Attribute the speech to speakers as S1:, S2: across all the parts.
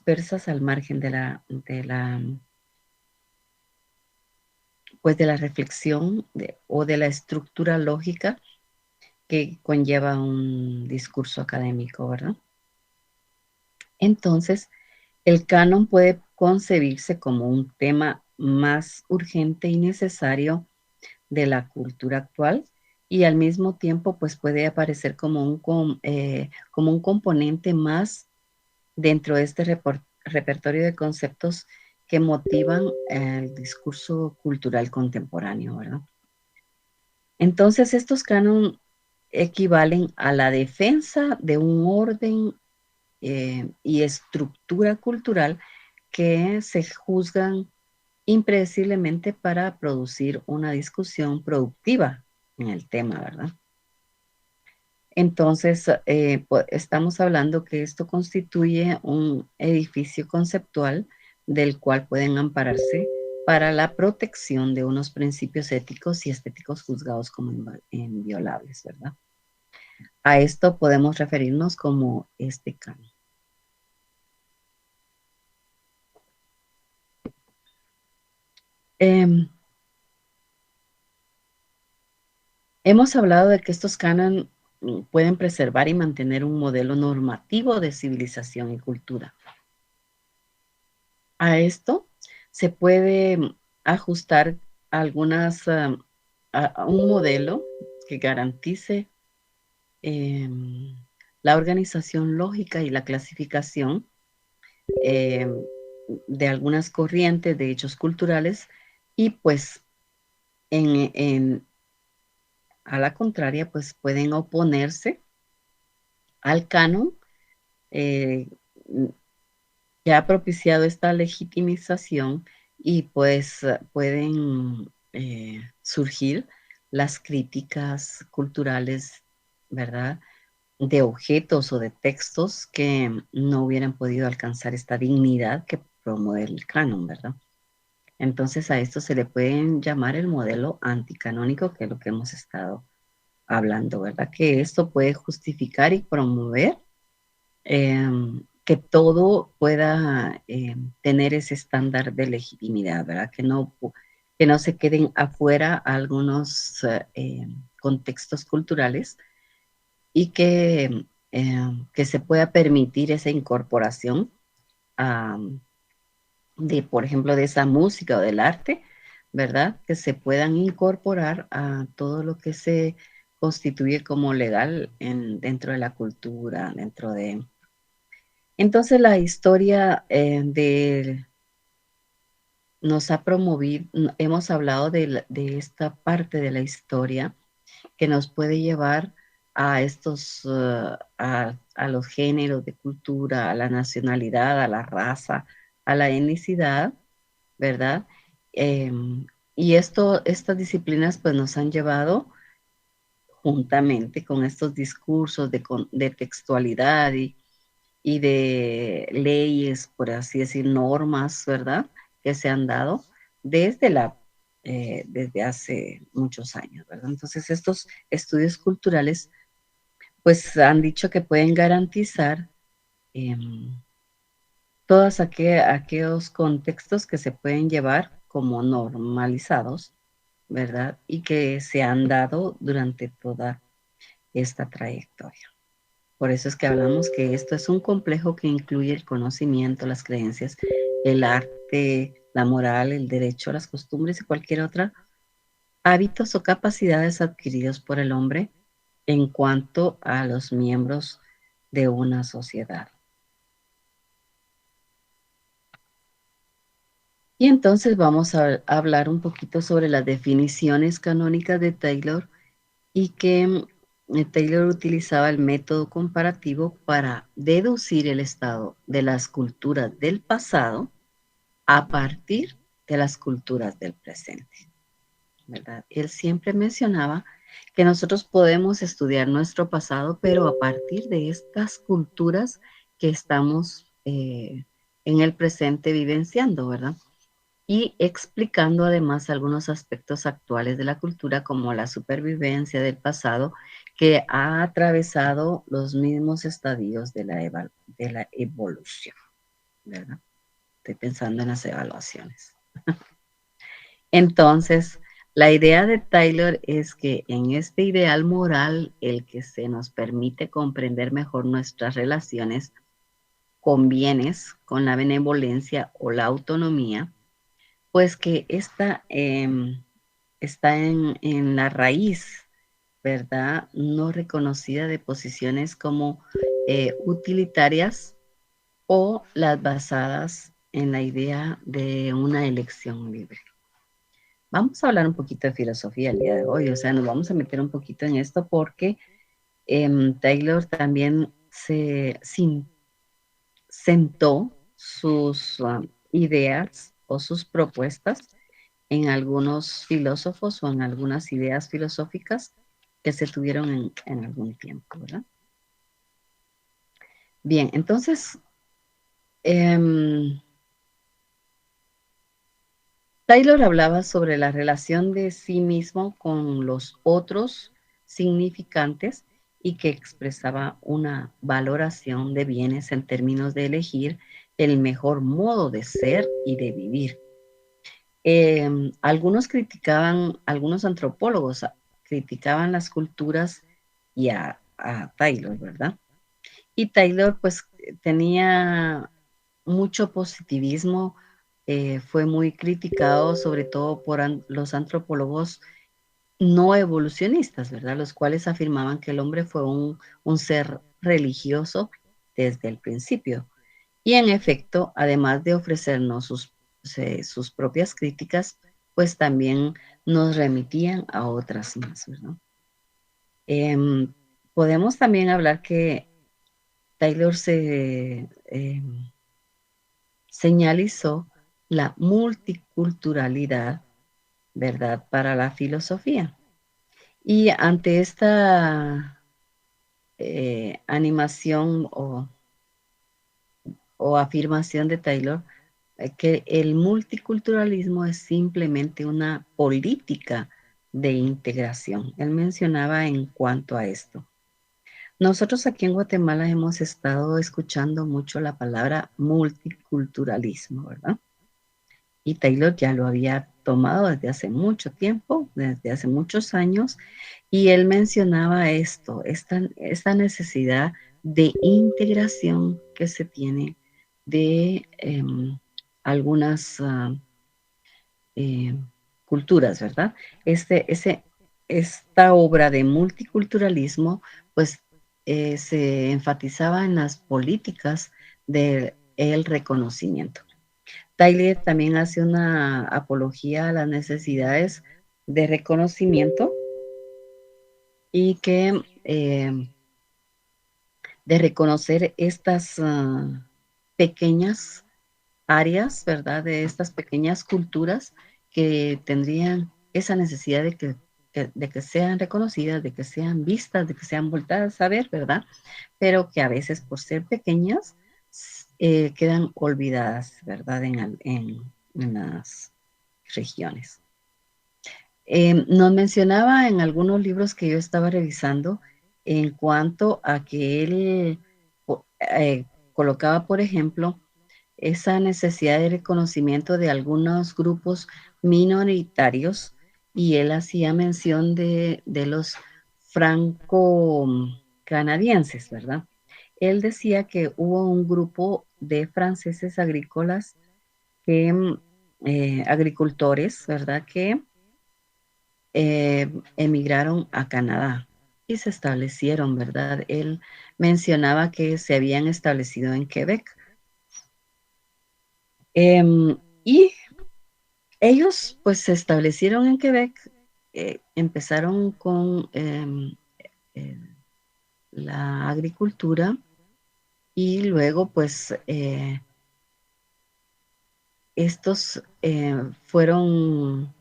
S1: dispersas al margen pues de la reflexión o de la estructura lógica que conlleva un discurso académico, ¿verdad? Entonces, el canon puede concebirse como un tema más urgente y necesario de la cultura actual y al mismo tiempo pues puede aparecer como un componente más dentro de este repertorio de conceptos que motivan el discurso cultural contemporáneo, ¿verdad? Entonces estos cánones equivalen a la defensa de un orden y estructura cultural que se juzgan impredeciblemente para producir una discusión productiva en el tema, ¿verdad? Entonces, pues, estamos hablando que esto constituye un edificio conceptual del cual pueden ampararse para la protección de unos principios éticos y estéticos juzgados como inviolables, ¿verdad? A esto podemos referirnos como este canon. Hemos hablado de que estos cánones pueden preservar y mantener un modelo normativo de civilización y cultura. A esto se puede ajustar algunas, a un modelo que garantice la organización lógica y la clasificación de algunas corrientes de hechos culturales y pues a la contraria pues pueden oponerse al canon eh, que ha propiciado esta legitimización y pues pueden surgir las críticas culturales, ¿verdad? De objetos o de textos que no hubieran podido alcanzar esta dignidad que promueve el canon, ¿verdad? Entonces a esto se le pueden llamar el modelo anticanónico, que es lo que hemos estado hablando, ¿verdad? Que esto puede justificar y promover que todo pueda tener ese estándar de legitimidad, ¿verdad? Que no se queden afuera algunos contextos culturales y que se pueda permitir esa incorporación por ejemplo, de esa música o del arte, ¿verdad? Que se puedan incorporar a todo lo que se constituye como legal dentro de la cultura, dentro de... Entonces la historia nos ha promovido, hemos hablado de esta parte de la historia que nos puede llevar a a los géneros de cultura, a la nacionalidad, a la raza, a la etnicidad, ¿verdad? Eh, y estas disciplinas pues nos han llevado juntamente con estos discursos de textualidad y de leyes, por así decir, normas, ¿verdad? Que se han dado desde desde hace muchos años, ¿verdad? Entonces estos estudios culturales pues han dicho que pueden garantizar eh, todos aquellos contextos que se pueden llevar como normalizados, ¿verdad? Y que se han dado durante toda esta trayectoria. Por eso es que hablamos que esto es un complejo que incluye el conocimiento, las creencias, el arte, la moral, el derecho, las costumbres y cualquier otra hábitos o capacidades adquiridos por el hombre en cuanto a los miembros de una sociedad. Y entonces vamos a hablar un poquito sobre las definiciones canónicas de Taylor y que Taylor utilizaba el método comparativo para deducir el estado de las culturas del pasado a partir de las culturas del presente, ¿verdad? Él siempre mencionaba que nosotros podemos estudiar nuestro pasado, pero a partir de estas culturas que estamos en el presente vivenciando, ¿verdad? Y explicando además algunos aspectos actuales de la cultura como la supervivencia del pasado que ha atravesado los mismos estadios de la evolución. ¿verdad? Estoy pensando en las evaluaciones. Entonces, la idea de Taylor es que en este ideal moral, el que se nos permite comprender mejor nuestras relaciones con bienes, con la benevolencia o la autonomía, pues que esta está en la raíz, ¿verdad? No reconocida de posiciones como utilitarias o las basadas en la idea de una elección libre. Vamos a hablar un poquito de filosofía el día de hoy, o sea, nos vamos a meter un poquito en esto porque Taylor también sentó sus ideas o sus propuestas en algunos filósofos o en algunas ideas filosóficas que se tuvieron en algún tiempo, ¿verdad? Bien, entonces, Taylor hablaba sobre la relación de sí mismo con los otros significantes y que expresaba una valoración de bienes en términos de elegir el mejor modo de ser y de vivir. Algunos antropólogos criticaban las culturas y a Taylor, ¿verdad? Y Taylor pues tenía mucho positivismo, fue muy criticado sobre todo por los antropólogos no evolucionistas, ¿verdad? Los cuales afirmaban que el hombre fue un ser religioso desde el principio. Y en efecto, además de ofrecernos sus propias críticas, pues también nos remitían a otras más, ¿verdad? Podemos también hablar que Taylor señalizó la multiculturalidad, ¿verdad?, para la filosofía. Y ante esta animación o afirmación de Taylor, que el multiculturalismo es simplemente una política de integración. Él mencionaba en cuanto a esto. Nosotros aquí en Guatemala hemos estado escuchando mucho la palabra multiculturalismo, ¿verdad? Y Taylor ya lo había tomado desde hace mucho tiempo, desde hace muchos años, y él mencionaba esta necesidad de integración que se tiene de algunas eh, culturas, ¿verdad? Esta obra de multiculturalismo, pues se enfatizaba en las políticas del reconocimiento. Tyler también hace una apología a las necesidades de reconocimiento y que de reconocer estas pequeñas áreas, ¿verdad? De estas pequeñas culturas que tendrían esa necesidad de que sean reconocidas, de que sean vistas, de que sean voltadas a ver, ¿verdad? Pero que a veces por ser pequeñas quedan olvidadas, ¿verdad? En las regiones. Nos mencionaba en algunos libros que yo estaba revisando en cuanto a que él colocaba, por ejemplo, esa necesidad de reconocimiento de algunos grupos minoritarios y él hacía mención de los franco-canadienses, ¿verdad? Él decía que hubo un grupo de franceses agrícolas agricultores, ¿verdad? Que emigraron a Canadá y se establecieron, ¿verdad? Él mencionaba que se habían establecido en Quebec. Y ellos pues se establecieron en Quebec, empezaron con eh, la agricultura y luego pues estos fueron,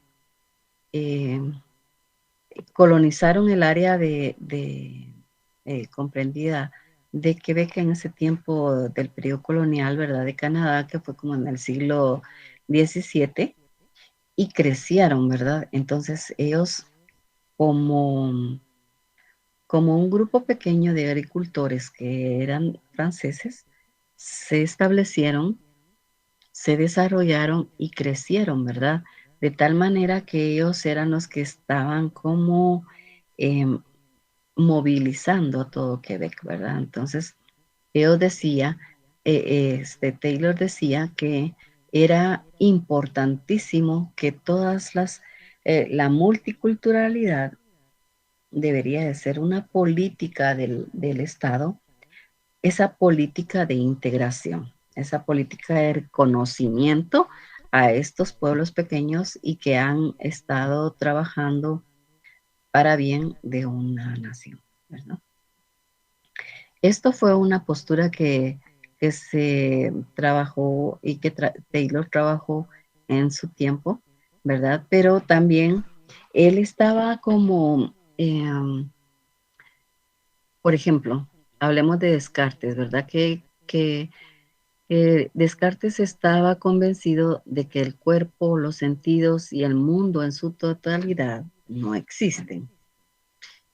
S1: eh, colonizaron el área comprendida de Quebec en ese tiempo del periodo colonial, ¿verdad? De Canadá, que fue como en el siglo XVII, y crecieron, ¿verdad? Entonces ellos como, como un grupo pequeño de agricultores que eran franceses, se establecieron se desarrollaron y crecieron, ¿verdad? De tal manera que ellos eran los que estaban como em, movilizando todo Quebec, ¿verdad? Entonces, ellos decía, Taylor decía que era importantísimo que la multiculturalidad debería de ser una política del Estado, esa política de integración, esa política de reconocimiento a estos pueblos pequeños y que han estado trabajando para bien de una nación, ¿verdad? Esto fue una postura que se trabajó y que Taylor trabajó en su tiempo, ¿verdad? Pero también él estaba como, por ejemplo, hablemos de Descartes, ¿verdad? Que Descartes estaba convencido de que el cuerpo, los sentidos y el mundo en su totalidad no existen.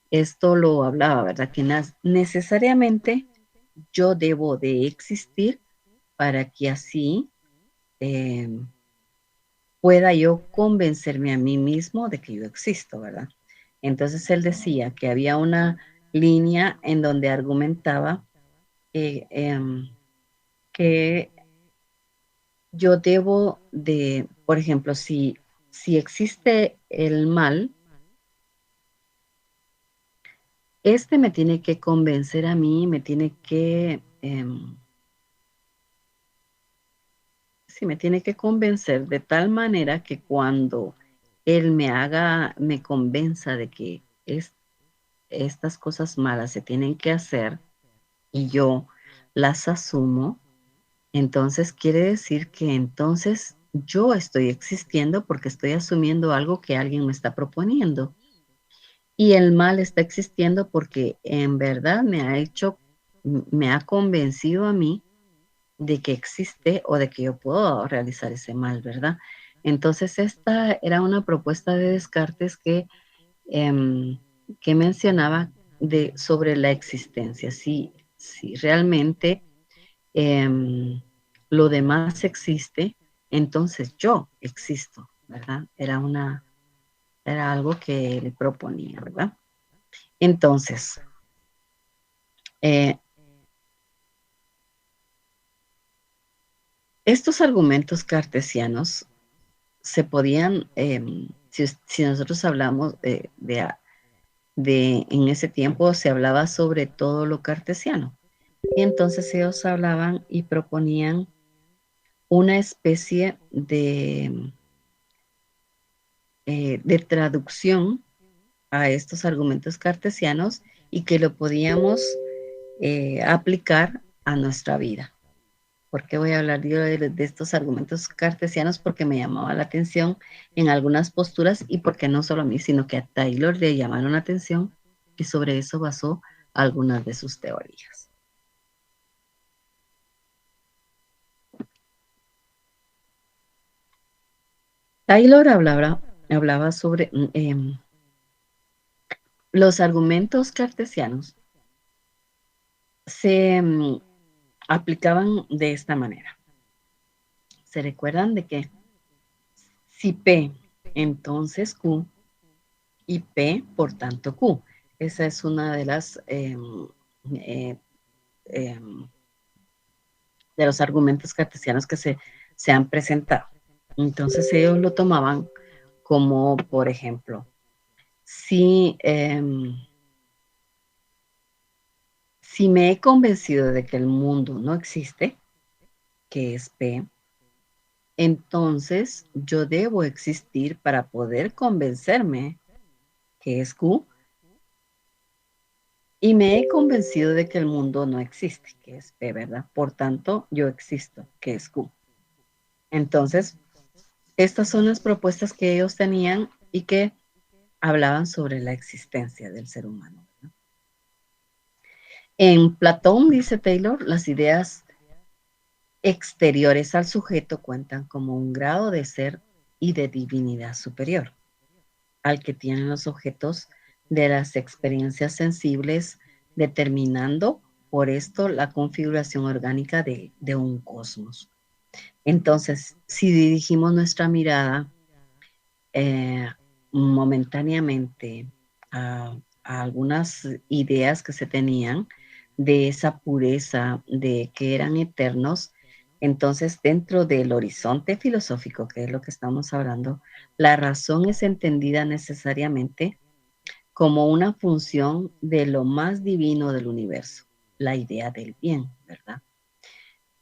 S1: Esto lo hablaba, ¿verdad? Que necesariamente yo debo de existir para que así eh, pueda yo convencerme a mí mismo de que yo existo, ¿verdad? Entonces él decía que había una línea en donde argumentaba que yo debo de, por ejemplo, si existe el mal, este me tiene que convencer a mí, me tiene que sí, me tiene que convencer de tal manera que cuando él me convenza de que estas cosas malas se tienen que hacer y yo las asumo, entonces quiere decir que entonces yo estoy existiendo porque estoy asumiendo algo que alguien me está proponiendo. Y el mal está existiendo porque en verdad me ha convencido a mí de que existe o de que yo puedo realizar ese mal, ¿verdad? Entonces, esta era una propuesta de Descartes que mencionaba sobre la existencia. Si realmente lo demás existe, entonces yo existo, ¿verdad? Era algo que le proponía, ¿verdad? Entonces, eh, estos argumentos cartesianos se podían, si nosotros hablamos en ese tiempo se hablaba sobre todo lo cartesiano. Y entonces ellos hablaban y proponían una especie de traducción a estos argumentos cartesianos y que lo podíamos aplicar a nuestra vida. ¿Por qué voy a hablar yo de estos argumentos cartesianos? Porque me llamaba la atención en algunas posturas y porque no solo a mí, sino que a Taylor le llamaron la atención y sobre eso basó algunas de sus teorías. Taylor hablaba sobre los argumentos cartesianos se aplicaban de esta manera. ¿Se recuerdan de que si P, entonces Q, y P, por tanto Q? Esa es una de las eh, de los argumentos cartesianos que se han presentado. Entonces ellos lo tomaban como, por ejemplo, si, si me he convencido de que el mundo no existe, que es P, entonces yo debo existir para poder convencerme, que es Q, y me he convencido de que el mundo no existe, que es P, ¿verdad? Por tanto, yo existo, que es Q. Entonces, estas son las propuestas que ellos tenían y que hablaban sobre la existencia del ser humano, ¿no? En Platón, dice Taylor, las ideas exteriores al sujeto cuentan como un grado de ser y de divinidad superior al que tienen los objetos de las experiencias sensibles, determinando por esto la configuración orgánica de un cosmos. Entonces, si dirigimos nuestra mirada eh, momentáneamente a algunas ideas que se tenían de esa pureza, de que eran eternos, entonces dentro del horizonte filosófico, que es lo que estamos hablando, la razón es entendida necesariamente como una función de lo más divino del universo, la idea del bien, ¿verdad?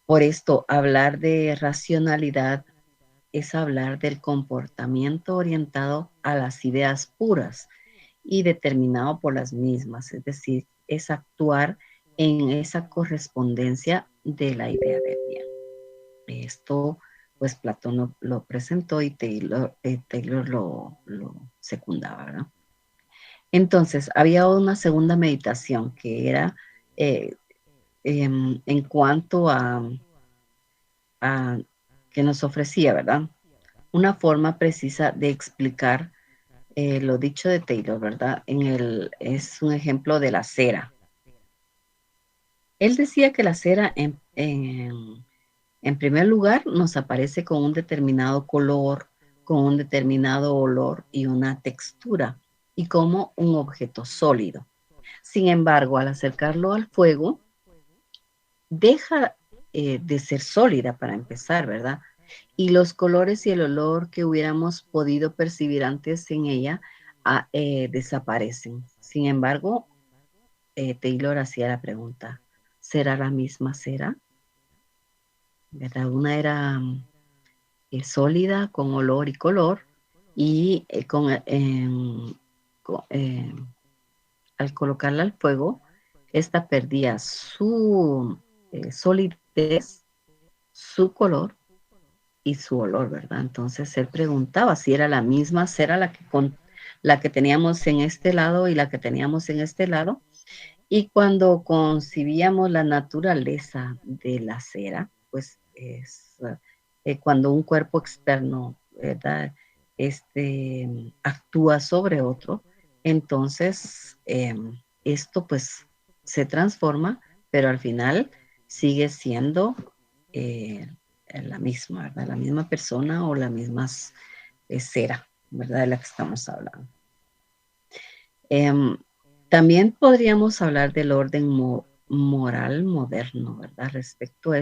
S1: Por esto, hablar de racionalidad es hablar del comportamiento orientado a las ideas puras y determinado por las mismas, es decir, es actuar en esa correspondencia de la idea del bien. Esto, pues Platón lo presentó y Taylor lo secundaba, ¿verdad? Entonces, había una segunda meditación que era eh, en cuanto a que nos ofrecía, ¿verdad? Una forma precisa de explicar lo dicho de Taylor, ¿verdad? Es un ejemplo de la cera. Él decía que la cera, en primer lugar, nos aparece con un determinado color, con un determinado olor y una textura, y como un objeto sólido. Sin embargo, al acercarlo al fuego, deja de ser sólida para empezar, ¿verdad? Y los colores y el olor que hubiéramos podido percibir antes en ella desaparecen. Sin embargo, Taylor hacía la pregunta, ¿será la misma cera? ¿Verdad? Una era sólida, con olor y color, y con, al colocarla al fuego, esta perdía su solidez, su color y su olor, ¿verdad? Entonces él preguntaba si era la misma cera la que teníamos en este lado y la que teníamos en este lado. Y cuando concibíamos la naturaleza de la cera, pues es cuando un cuerpo externo, ¿verdad? Actúa sobre otro, entonces esto pues se transforma, pero al final sigue siendo eh, la misma, ¿verdad? La misma persona o la misma cera, ¿verdad? De la que estamos hablando. Em, También podríamos hablar del orden moral moderno, ¿verdad? Respecto a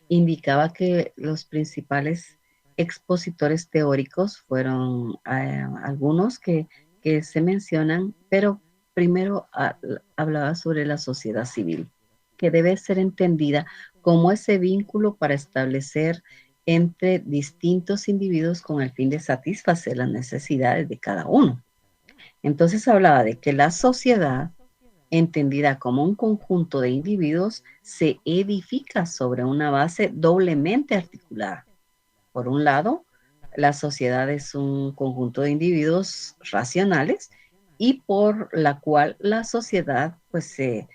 S1: indicaba que los principales expositores teóricos fueron algunos que se mencionan, pero primero hablaba sobre la sociedad civil, que debe ser entendida como ese vínculo para establecer entre distintos individuos con el fin de satisfacer las necesidades de cada uno. Entonces hablaba de que la sociedad, entendida como un conjunto de individuos, se edifica sobre una base doblemente articulada. Por un lado, la sociedad es un conjunto de individuos racionales y por la cual la sociedad pues se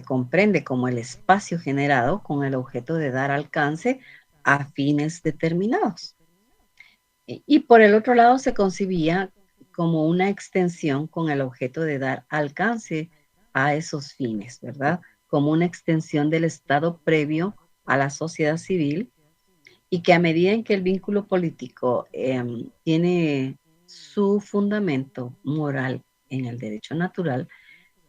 S1: comprende como el espacio generado con el objeto de dar alcance a fines determinados. Y por el otro lado se concibía como una extensión con el objeto de dar alcance a esos fines, ¿verdad? Como una extensión del Estado previo a la sociedad civil y que a medida en que el vínculo político tiene su fundamento moral en el derecho natural,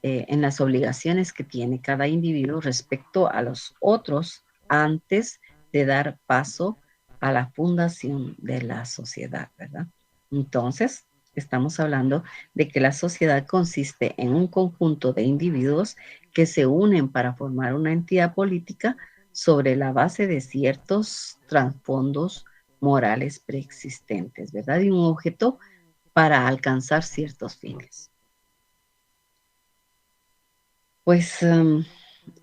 S1: en las obligaciones que tiene cada individuo respecto a los otros antes de dar paso a la fundación de la sociedad, ¿verdad? Entonces, estamos hablando de que la sociedad consiste en un conjunto de individuos que se unen para formar una entidad política sobre la base de ciertos trasfondos morales preexistentes, ¿verdad? Y un objeto para alcanzar ciertos fines. Pues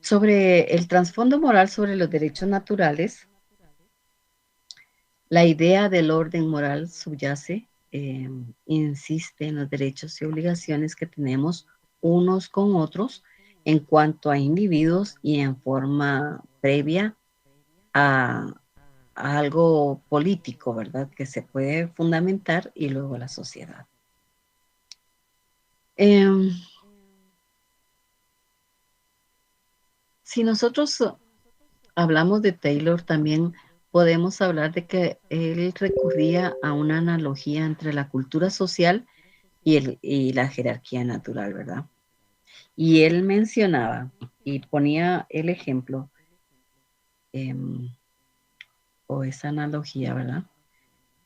S1: sobre el trasfondo moral sobre los derechos naturales, la idea del orden moral subyace, insiste en los derechos y obligaciones que tenemos unos con otros en cuanto a individuos y en forma previa a, a algo político, ¿verdad? Que se puede fundamentar y luego la sociedad. Eh, si nosotros hablamos de Taylor, también podemos hablar de que él recurría a una analogía entre la cultura social y la jerarquía natural, ¿verdad? Y él mencionaba y ponía el ejemplo o esa analogía, ¿verdad?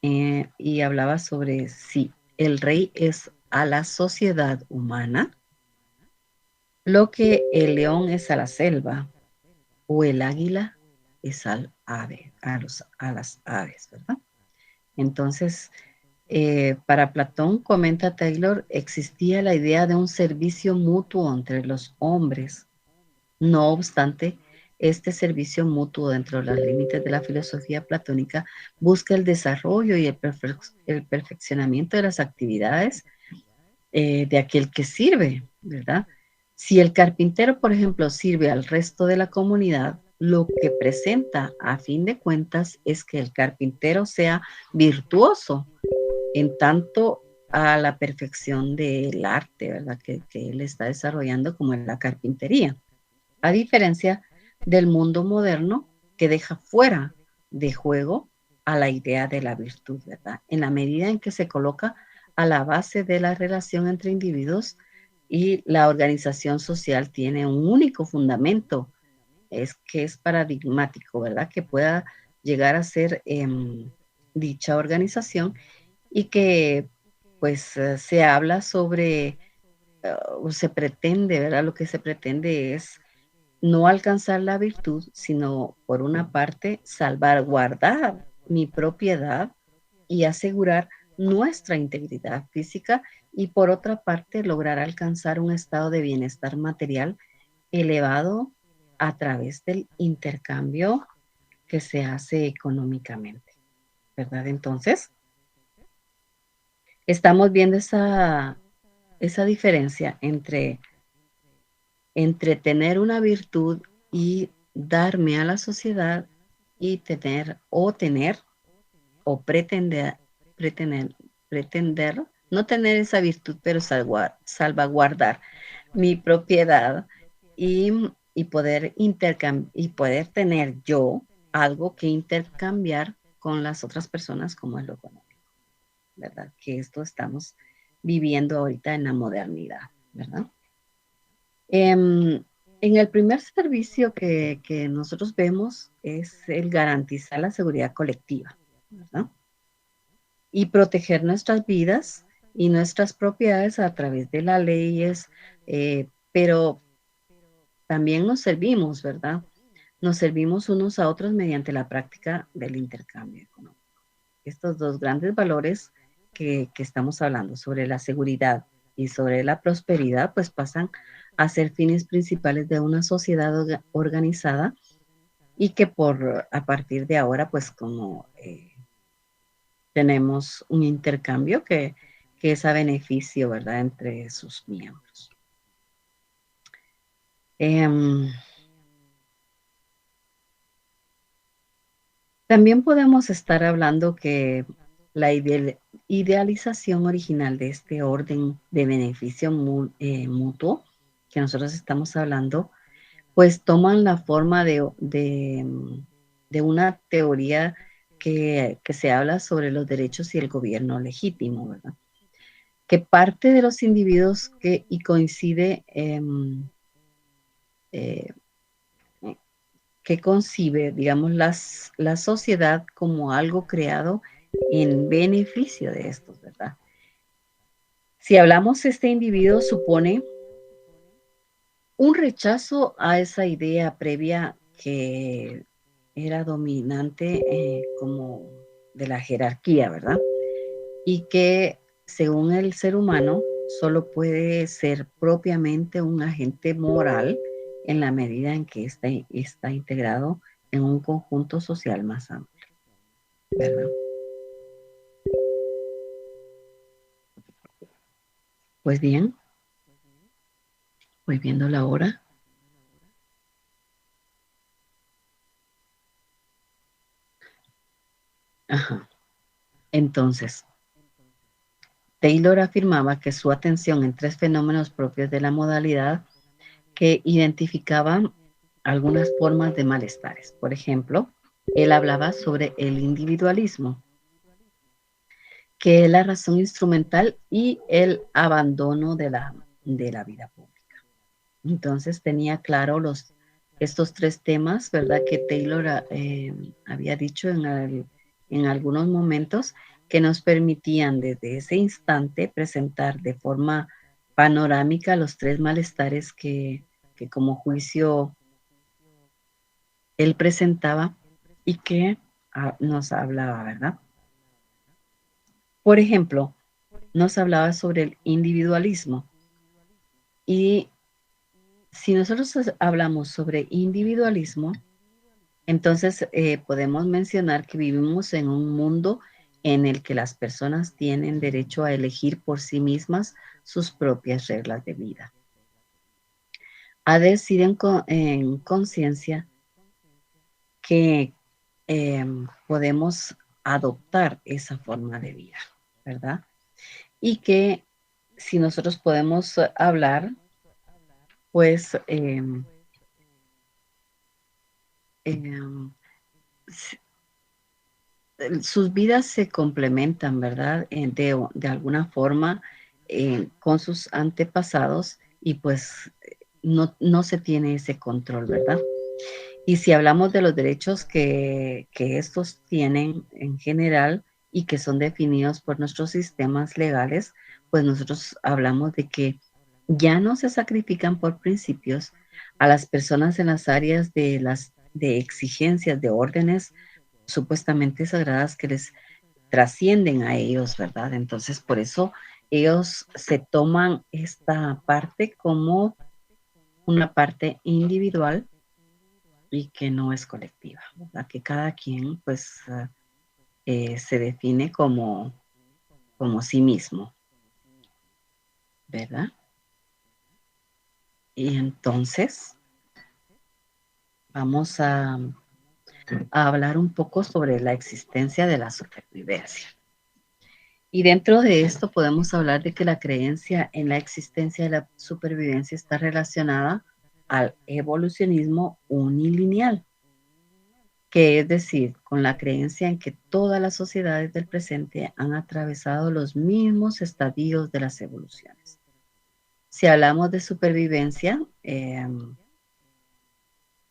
S1: Y hablaba sobre si el rey es a la sociedad humana, lo que el león es a la selva, o el águila es al ave, a las aves, ¿verdad? Entonces, para Platón, comenta Taylor, existía la idea de un servicio mutuo entre los hombres. No obstante, este servicio mutuo dentro de los límites de la filosofía platónica busca el desarrollo y el perfeccionamiento de las actividades de aquel que sirve, ¿verdad? Si el carpintero, por ejemplo, sirve al resto de la comunidad, lo que presenta a fin de cuentas es que el carpintero sea virtuoso en tanto a la perfección del arte, ¿verdad? Que él está desarrollando como en la carpintería. A diferencia del mundo moderno que deja fuera de juego a la idea de la virtud, ¿verdad? En la medida en que se coloca a la base de la relación entre individuos y la organización social tiene un único fundamento, es que es paradigmático, ¿verdad? Que pueda llegar a ser dicha organización y que pues se habla sobre, o se pretende, ¿verdad? Lo que se pretende es no alcanzar la virtud, sino por una parte salvaguardar mi propiedad y asegurar nuestra integridad física y por otra parte lograr alcanzar un estado de bienestar material elevado a través del intercambio que se hace económicamente, ¿verdad? Entonces, estamos viendo esa diferencia entre tener una virtud y darme a la sociedad y tener o pretender, no tener esa virtud, pero salvaguardar mi propiedad y, y poder tener yo algo que intercambiar con las otras personas como es lo económico, ¿verdad? Que esto estamos viviendo ahorita en la modernidad, ¿verdad? En el primer servicio que nosotros vemos es el garantizar la seguridad colectiva, ¿verdad? Y proteger nuestras vidas y nuestras propiedades a través de las leyes, pero también nos servimos, ¿verdad? Nos servimos unos a otros mediante la práctica del intercambio económico. Estos dos grandes valores que estamos hablando sobre la seguridad y sobre la prosperidad, pues pasan a ser fines principales de una sociedad organizada y que a partir de ahora, pues como tenemos un intercambio que es a beneficio, ¿verdad?, entre sus miembros. También podemos estar hablando que la idealización original de este orden de beneficio mutuo que nosotros estamos hablando, pues toman la forma de una teoría que se habla sobre los derechos y el gobierno legítimo, ¿verdad? Que parte de los individuos y coincide que concibe, digamos, la sociedad como algo creado en beneficio de estos, ¿verdad? Si hablamos, este individuo supone un rechazo a esa idea previa que era dominante como de la jerarquía, ¿verdad? Y que según el ser humano solo puede ser propiamente un agente moral en la medida en que está integrado en un conjunto social más amplio, ¿verdad? Pues bien, voy viendo la hora. Ajá. Entonces, Taylor afirmaba que su atención en tres fenómenos propios de la modalidad que identificaban algunas formas de malestares. Por ejemplo, él hablaba sobre el individualismo, que es la razón instrumental y el abandono de la vida pública. Entonces tenía claro estos tres temas, ¿verdad? Que Taylor había dicho en algunos momentos que nos permitían desde ese instante presentar de forma panorámica los tres malestares que como juicio él presentaba y que nos hablaba, ¿verdad? Por ejemplo, nos hablaba sobre el individualismo y si nosotros hablamos sobre individualismo, entonces podemos mencionar que vivimos en un mundo en el que las personas tienen derecho a elegir por sí mismas sus propias reglas de vida, a decir en conciencia que podemos adoptar esa forma de vida, ¿verdad? Y que si nosotros podemos hablar, pues sus vidas se complementan, ¿verdad? De alguna forma con sus antepasados y pues no se tiene ese control, ¿verdad? Y si hablamos de los derechos que estos tienen en general y que son definidos por nuestros sistemas legales, pues nosotros hablamos de que ya no se sacrifican por principios a las personas en las áreas de exigencias, de órdenes supuestamente sagradas que les trascienden a ellos, ¿verdad? Entonces, por eso ellos se toman esta parte como una parte individual y que no es colectiva, ¿verdad? Que cada quien, pues, se define como sí mismo, ¿verdad? Y entonces vamos a hablar un poco sobre la existencia de la supervivencia. Y dentro de esto podemos hablar de que la creencia en la existencia de la supervivencia está relacionada al evolucionismo unilineal, que es decir, con la creencia en que todas las sociedades del presente han atravesado los mismos estadios de las evoluciones. Si hablamos de supervivencia,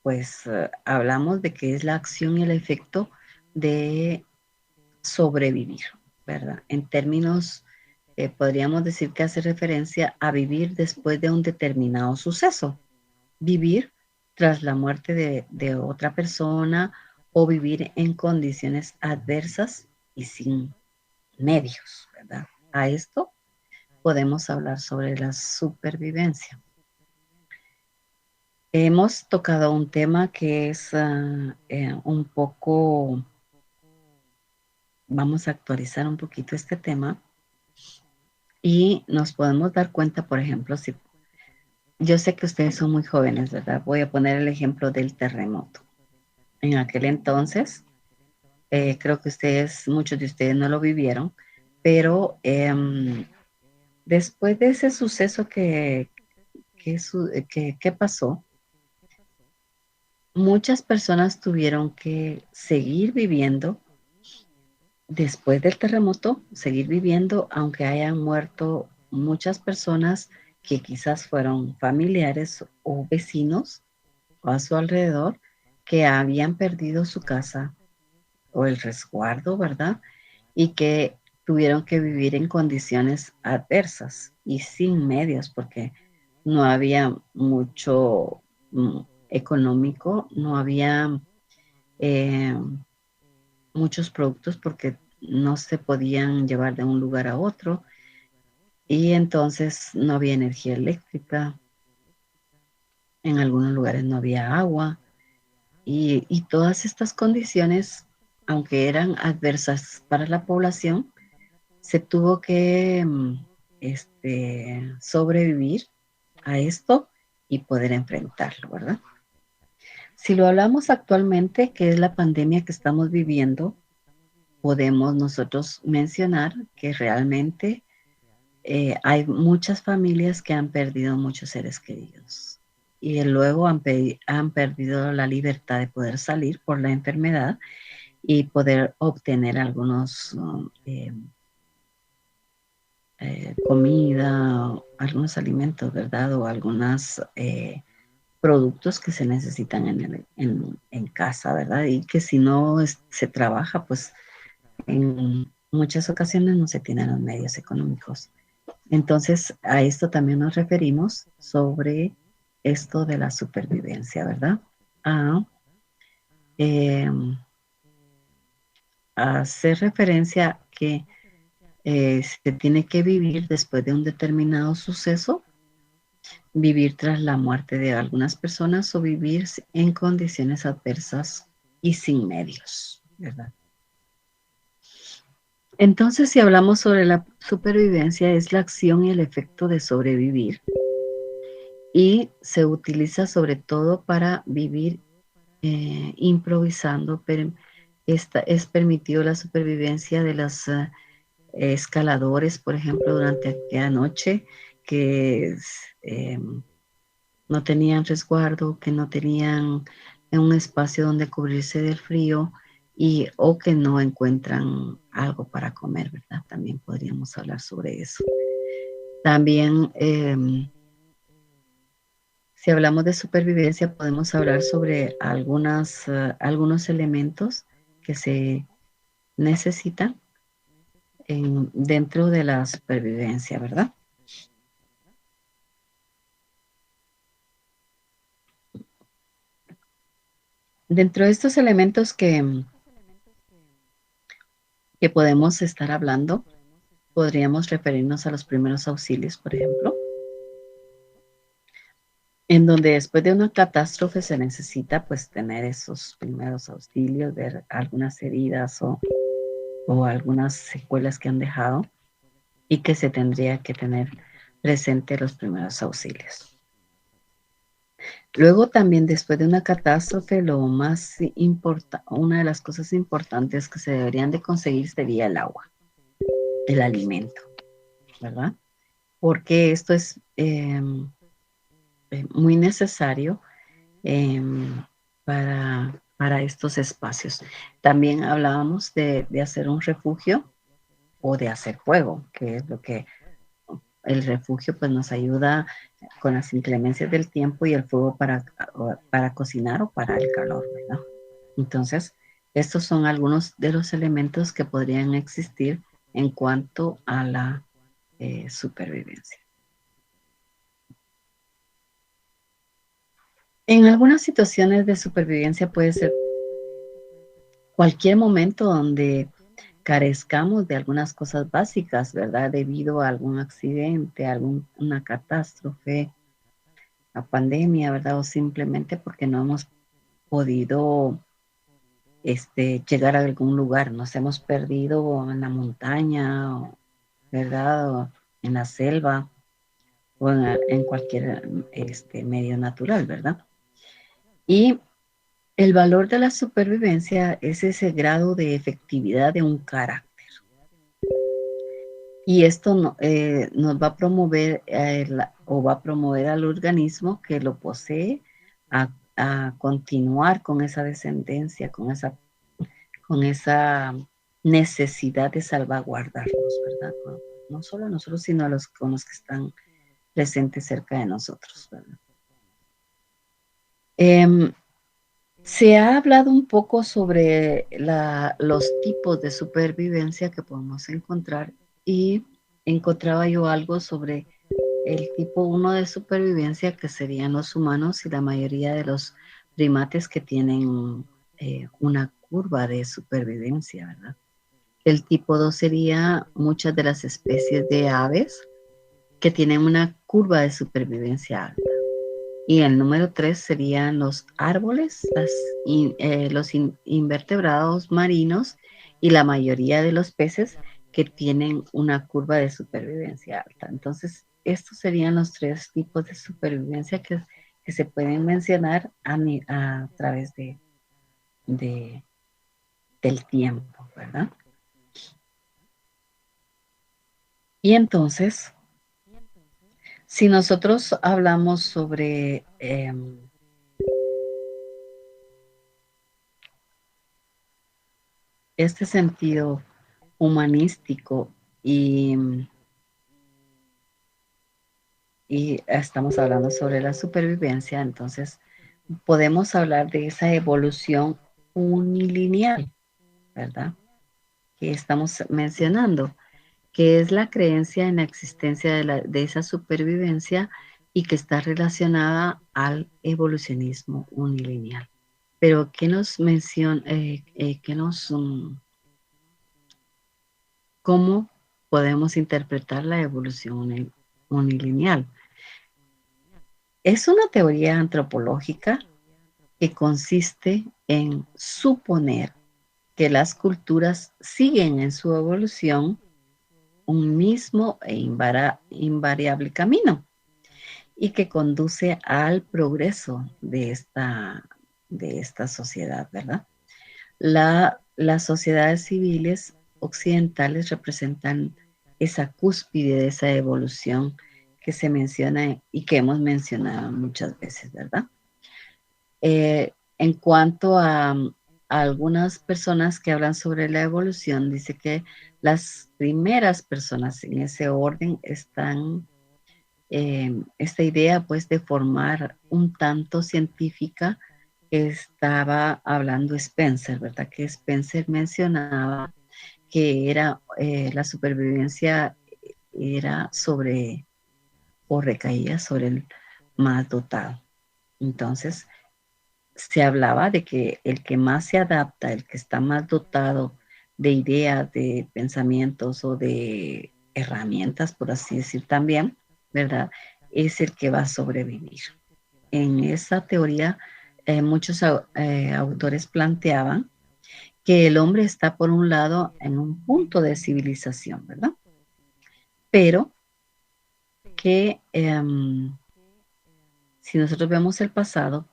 S1: pues hablamos de que es la acción y el efecto de sobrevivir, ¿verdad? En términos, podríamos decir que hace referencia a vivir después de un determinado suceso, vivir tras la muerte de otra persona o vivir en condiciones adversas y sin medios, ¿verdad? A esto podemos hablar sobre la supervivencia. Hemos tocado un tema que es un poco, vamos a actualizar un poquito este tema y nos podemos dar cuenta, por ejemplo, si yo sé que ustedes son muy jóvenes, ¿verdad? Voy a poner el ejemplo del terremoto. En aquel entonces, creo que muchos de ustedes no lo vivieron, pero después de ese suceso que pasó, muchas personas tuvieron que seguir viviendo después del terremoto, seguir viviendo, aunque hayan muerto muchas personas que quizás fueron familiares o vecinos o a su alrededor, que habían perdido su casa o el resguardo, ¿verdad? Y que tuvieron que vivir en condiciones adversas y sin medios, porque no había mucho económico, no había eh, muchos productos porque no se podían llevar de un lugar a otro y entonces no había energía eléctrica, en algunos lugares no había agua y todas estas condiciones, aunque eran adversas para la población, se tuvo que sobrevivir a esto y poder enfrentarlo, ¿verdad? Si lo hablamos actualmente, que es la pandemia que estamos viviendo, podemos nosotros mencionar que realmente hay muchas familias que han perdido muchos seres queridos. y luego han perdido la libertad de poder salir por la enfermedad y poder obtener algunos comida, algunos alimentos, ¿verdad? O algunos productos que se necesitan en casa, ¿verdad? Y que si no se trabaja, pues en muchas ocasiones no se tienen los medios económicos. Entonces, a esto también nos referimos sobre esto de la supervivencia, ¿verdad? A, eh, a hacer referencia que se tiene que vivir después de un determinado suceso, vivir tras la muerte de algunas personas o vivir en condiciones adversas y sin medios, ¿verdad? Entonces, si hablamos sobre la supervivencia, es la acción y el efecto de sobrevivir y se utiliza sobre todo para vivir improvisando, pero es permitido la supervivencia de los escaladores, por ejemplo, durante aquella noche que no tenían resguardo, que no tenían un espacio donde cubrirse del frío y o que no encuentran algo para comer, ¿verdad? También podríamos hablar sobre eso. También, si hablamos de supervivencia, podemos hablar sobre algunos elementos que se necesitan dentro de la supervivencia, ¿verdad? Dentro de estos elementos que podemos estar hablando, podríamos referirnos a los primeros auxilios, por ejemplo, en donde después de una catástrofe se necesita pues tener esos primeros auxilios, ver algunas heridas o algunas secuelas que han dejado y que se tendría que tener presente los primeros auxilios. Luego también después de una catástrofe, lo más importante, una de las cosas importantes que se deberían de conseguir sería el agua, el alimento, ¿verdad? Porque esto es muy necesario eh, para estos espacios. También hablábamos de hacer un refugio o de hacer fuego, que es lo que el refugio pues nos ayuda con las inclemencias del tiempo y el fuego para cocinar o para el calor, ¿verdad? Entonces, estos son algunos de los elementos que podrían existir en cuanto a la supervivencia. En algunas situaciones de supervivencia puede ser cualquier momento donde carezcamos de algunas cosas básicas, ¿verdad? Debido a algún accidente, alguna catástrofe, a pandemia, ¿verdad? O simplemente porque no hemos podido llegar a algún lugar, nos hemos perdido en la montaña, ¿verdad? O en la selva o en cualquier medio natural, ¿verdad? Y el valor de la supervivencia es ese grado de efectividad de un carácter. Y esto nos va a promover o va a promover al organismo que lo posee a continuar con esa descendencia, con esa necesidad de salvaguardarnos, ¿verdad? No, no solo a nosotros, sino con los que están presentes cerca de nosotros, ¿verdad? Eh, Se ha hablado un poco sobre los tipos de supervivencia que podemos encontrar y encontraba yo algo sobre el tipo uno de supervivencia que serían los humanos y la mayoría de los primates que tienen una curva de supervivencia, ¿verdad? El tipo 2 sería muchas de las especies de aves que tienen una curva de supervivencia alta. Y el número 3 serían los árboles, los invertebrados marinos y la mayoría de los peces que tienen una curva de supervivencia alta. Entonces, estos serían los tres tipos de supervivencia que se pueden mencionar a través de, del tiempo, ¿verdad? Y entonces, Si nosotros hablamos sobre este sentido humanístico y estamos hablando sobre la supervivencia, entonces podemos hablar de esa evolución unilineal, ¿verdad? Que estamos mencionando, que es la creencia en la existencia de esa supervivencia y que está relacionada al evolucionismo unilineal. Pero, ¿qué nos menciona, cómo podemos interpretar la evolución unilineal? Es una teoría antropológica que consiste en suponer que las culturas siguen en su evolución un mismo e invariable camino y que conduce al progreso de esta sociedad, ¿verdad? Las sociedades civiles occidentales representan esa cúspide de esa evolución que se menciona y que hemos mencionado muchas veces, ¿verdad? En cuanto a algunas personas que hablan sobre la evolución, dice que las primeras personas en ese orden están, esta idea pues de formar un tanto científica que estaba hablando Spencer, ¿verdad? Que Spencer mencionaba que era la supervivencia era sobre o recaía sobre el más dotado. Entonces, se hablaba de que el que más se adapta, el que está más dotado de ideas, de pensamientos o de herramientas, por así decir también, ¿verdad? Es el que va a sobrevivir. En esa teoría, muchos autores planteaban que el hombre está por un lado en un punto de civilización, ¿verdad? Pero que si nosotros vemos el pasado,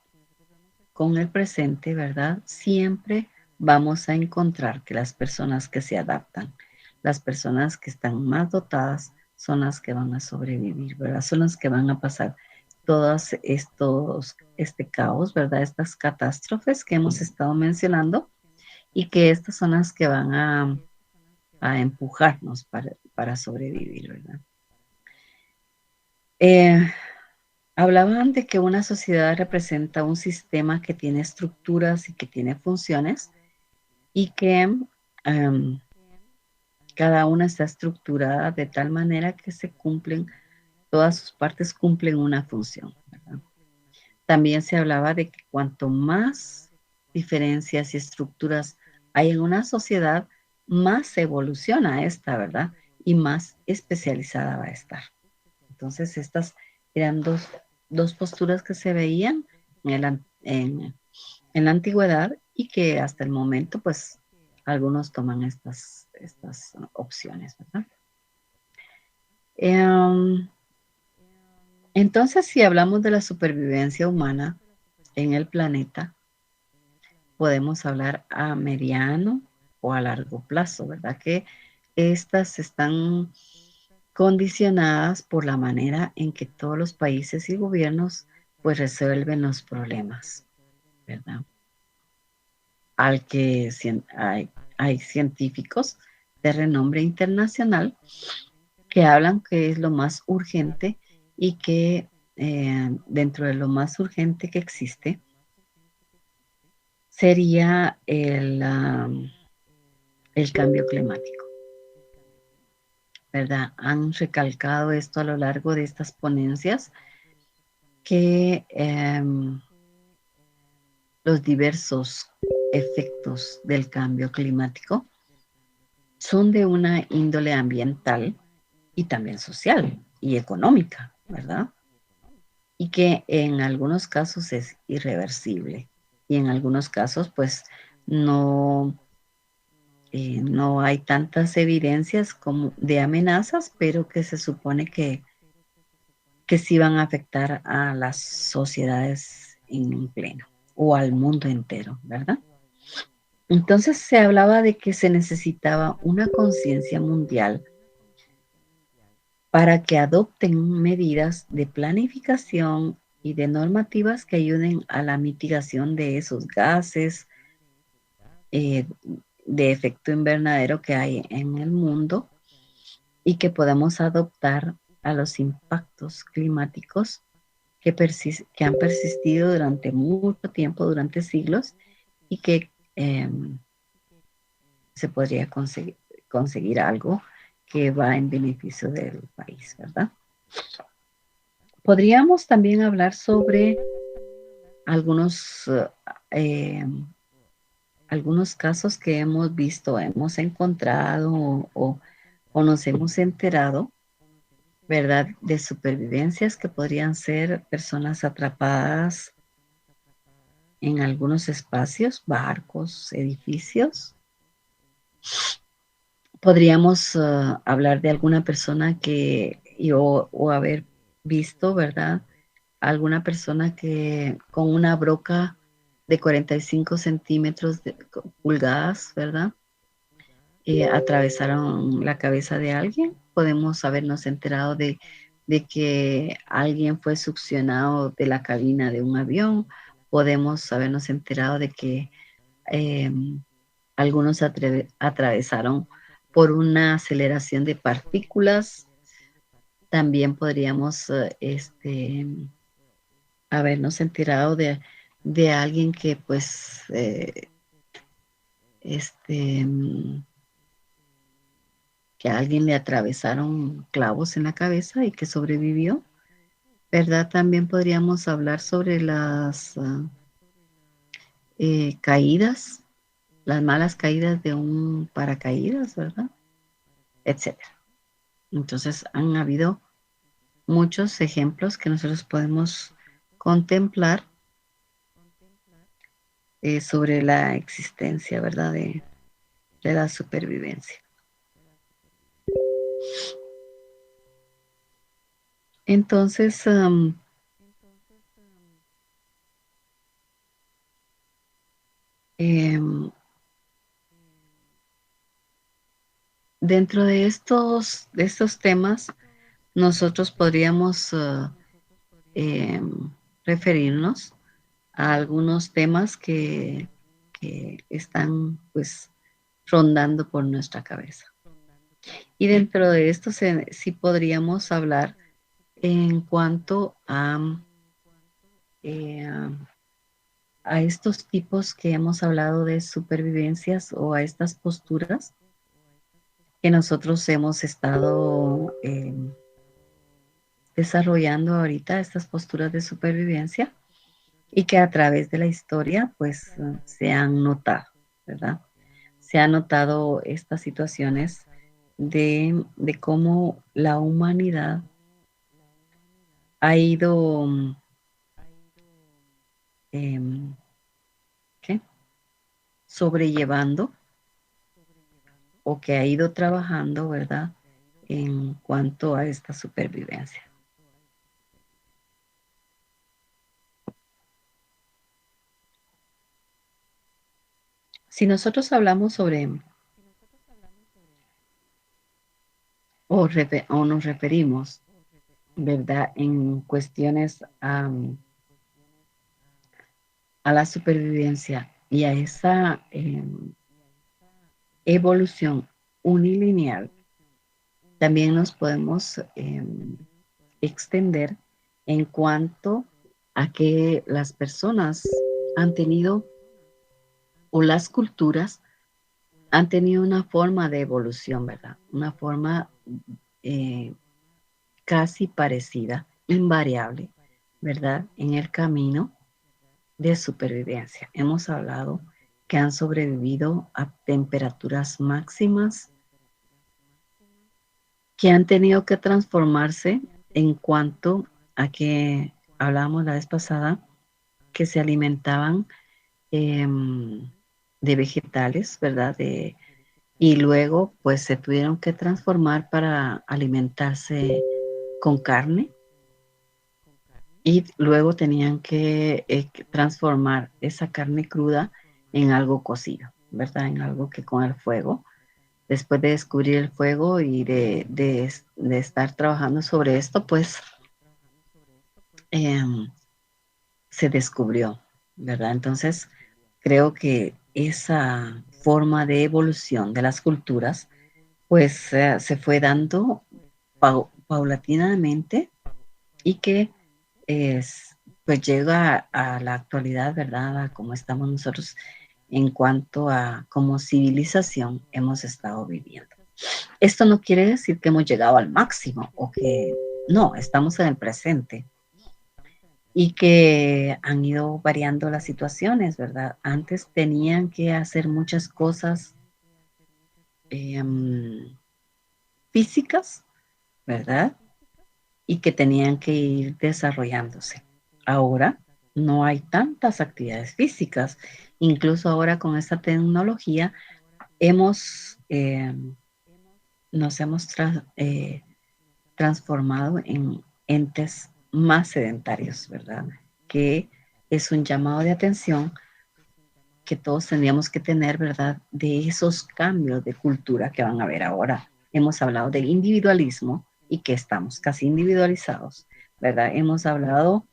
S1: con el presente, ¿verdad? Siempre vamos a encontrar que las personas que se adaptan, las personas que están más dotadas, son las que van a sobrevivir, ¿verdad? Son las que van a pasar todos este caos, ¿verdad? Estas catástrofes que hemos estado mencionando y que estas son las que van a empujarnos para sobrevivir, ¿verdad? Eh, Hablaban de que una sociedad representa un sistema que tiene estructuras y que tiene funciones y que cada una está estructurada de tal manera que se cumplen, todas sus partes cumplen una función, ¿verdad? También se hablaba de que cuanto más diferencias y estructuras hay en una sociedad, más evoluciona esta, ¿verdad? Y más especializada va a estar. Entonces, estas eran dos posturas que se veían en la antigüedad y que hasta el momento, pues, algunos toman estas opciones, ¿verdad? Entonces, si hablamos de la supervivencia humana en el planeta, podemos hablar a mediano o a largo plazo, ¿verdad? Que estas están condicionadas por la manera en que todos los países y gobiernos pues resuelven los problemas, ¿verdad? Al que hay científicos de renombre internacional que hablan que es lo más urgente y que dentro de lo más urgente que existe sería el cambio climático, ¿verdad? Han recalcado esto a lo largo de estas ponencias que los diversos efectos del cambio climático son de una índole ambiental y también social y económica, ¿verdad? Y que en algunos casos es irreversible y en algunos casos pues no, no hay tantas evidencias como de amenazas, pero que se supone que sí van a afectar a las sociedades en pleno o al mundo entero, ¿verdad? Entonces se hablaba de que se necesitaba una conciencia mundial para que adopten medidas de planificación y de normativas que ayuden a la mitigación de esos gases de efecto invernadero que hay en el mundo y que podamos adoptar a los impactos climáticos que han persistido durante mucho tiempo, durante siglos, y que se podría conseguir algo que va en beneficio del país, ¿verdad? Podríamos también hablar sobre algunos, eh, algunos casos que hemos visto, hemos encontrado o nos hemos enterado, ¿verdad? De supervivencias que podrían ser personas atrapadas en algunos espacios, barcos, edificios. Podríamos hablar de alguna persona o haber visto, ¿verdad? Alguna persona que con una broca de 45 centímetros de pulgadas, ¿verdad? Atravesaron la cabeza de alguien. Podemos habernos enterado de que alguien fue succionado de la cabina de un avión. Podemos habernos enterado de que eh, algunos atravesaron por una aceleración de partículas. También podríamos habernos enterado de alguien que pues este, que a alguien le atravesaron clavos en la cabeza y que sobrevivió, ¿verdad? También podríamos hablar sobre las caídas, las malas caídas de un paracaídas, ¿verdad? Etcétera. Entonces han habido muchos ejemplos que nosotros podemos contemplar sobre la existencia, ¿verdad? De la supervivencia. Entonces, dentro de estos temas, nosotros podríamos referirnos a algunos temas que están pues rondando por nuestra cabeza. Y dentro de esto sí podríamos hablar en cuanto eh, a estos tipos que hemos hablado de supervivencias o a estas posturas que nosotros hemos estado desarrollando ahorita, estas posturas de supervivencia y que a través de la historia pues se han notado, ¿verdad? Se han notado estas situaciones de cómo la humanidad ha ido ¿qué? Sobrellevando o que ha ido trabajando, ¿verdad? En cuanto a esta supervivencia. Si nosotros hablamos sobre o nos referimos, ¿verdad? En cuestiones a la supervivencia y a esa evolución unilineal, también nos podemos extender en cuanto a que las personas han tenido o las culturas han tenido una forma de evolución, ¿verdad? Una forma casi parecida, invariable, ¿verdad? En el camino de supervivencia. Hemos hablado que han sobrevivido a temperaturas máximas, que han tenido que transformarse en cuanto a que hablábamos la vez pasada, que se alimentaban de vegetales, ¿verdad? Y luego pues se tuvieron que transformar para alimentarse con carne y luego tenían que transformar esa carne cruda en algo cocido, ¿verdad? En algo que con el fuego después de descubrir el fuego y de estar trabajando sobre esto, pues em, se descubrió, ¿verdad? Entonces, creo que esa forma de evolución de las culturas, pues se fue dando paulatinamente y que pues llega a la actualidad, ¿verdad? A cómo estamos nosotros en cuanto a cómo civilización hemos estado viviendo. Esto no quiere decir que hemos llegado al máximo o que no, estamos en el presente y que han ido variando las situaciones, ¿verdad? Antes tenían que hacer muchas cosas eh, físicas, ¿verdad? Y que tenían que ir desarrollándose. Ahora no hay tantas actividades físicas. Incluso ahora con esta tecnología hemos, nos hemos transformado en entes más sedentarios, ¿verdad? Que es un llamado de atención que todos tendríamos que tener, ¿verdad? De esos cambios de cultura que van a haber ahora. Hemos hablado del individualismo y que estamos casi individualizados, ¿verdad? Hemos hablado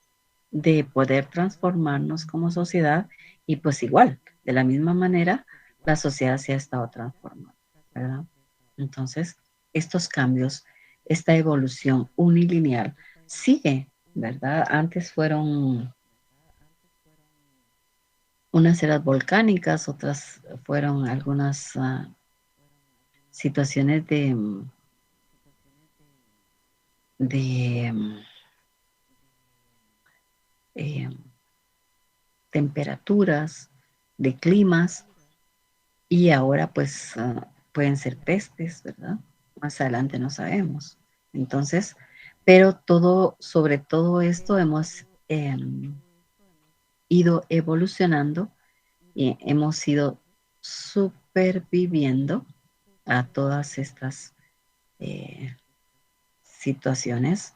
S1: de poder transformarnos como sociedad y pues igual, de la misma manera, la sociedad se ha estado transformando, ¿verdad? Entonces, estos cambios, esta evolución unilineal sigue, ¿verdad? Antes fueron unas eras volcánicas, otras fueron algunas situaciones de eh, temperaturas, de climas, y ahora pues pueden ser pestes, ¿verdad? Más adelante no sabemos. Entonces, pero todo, sobre todo esto hemos ido evolucionando y hemos ido superviviendo a todas estas eh, situaciones,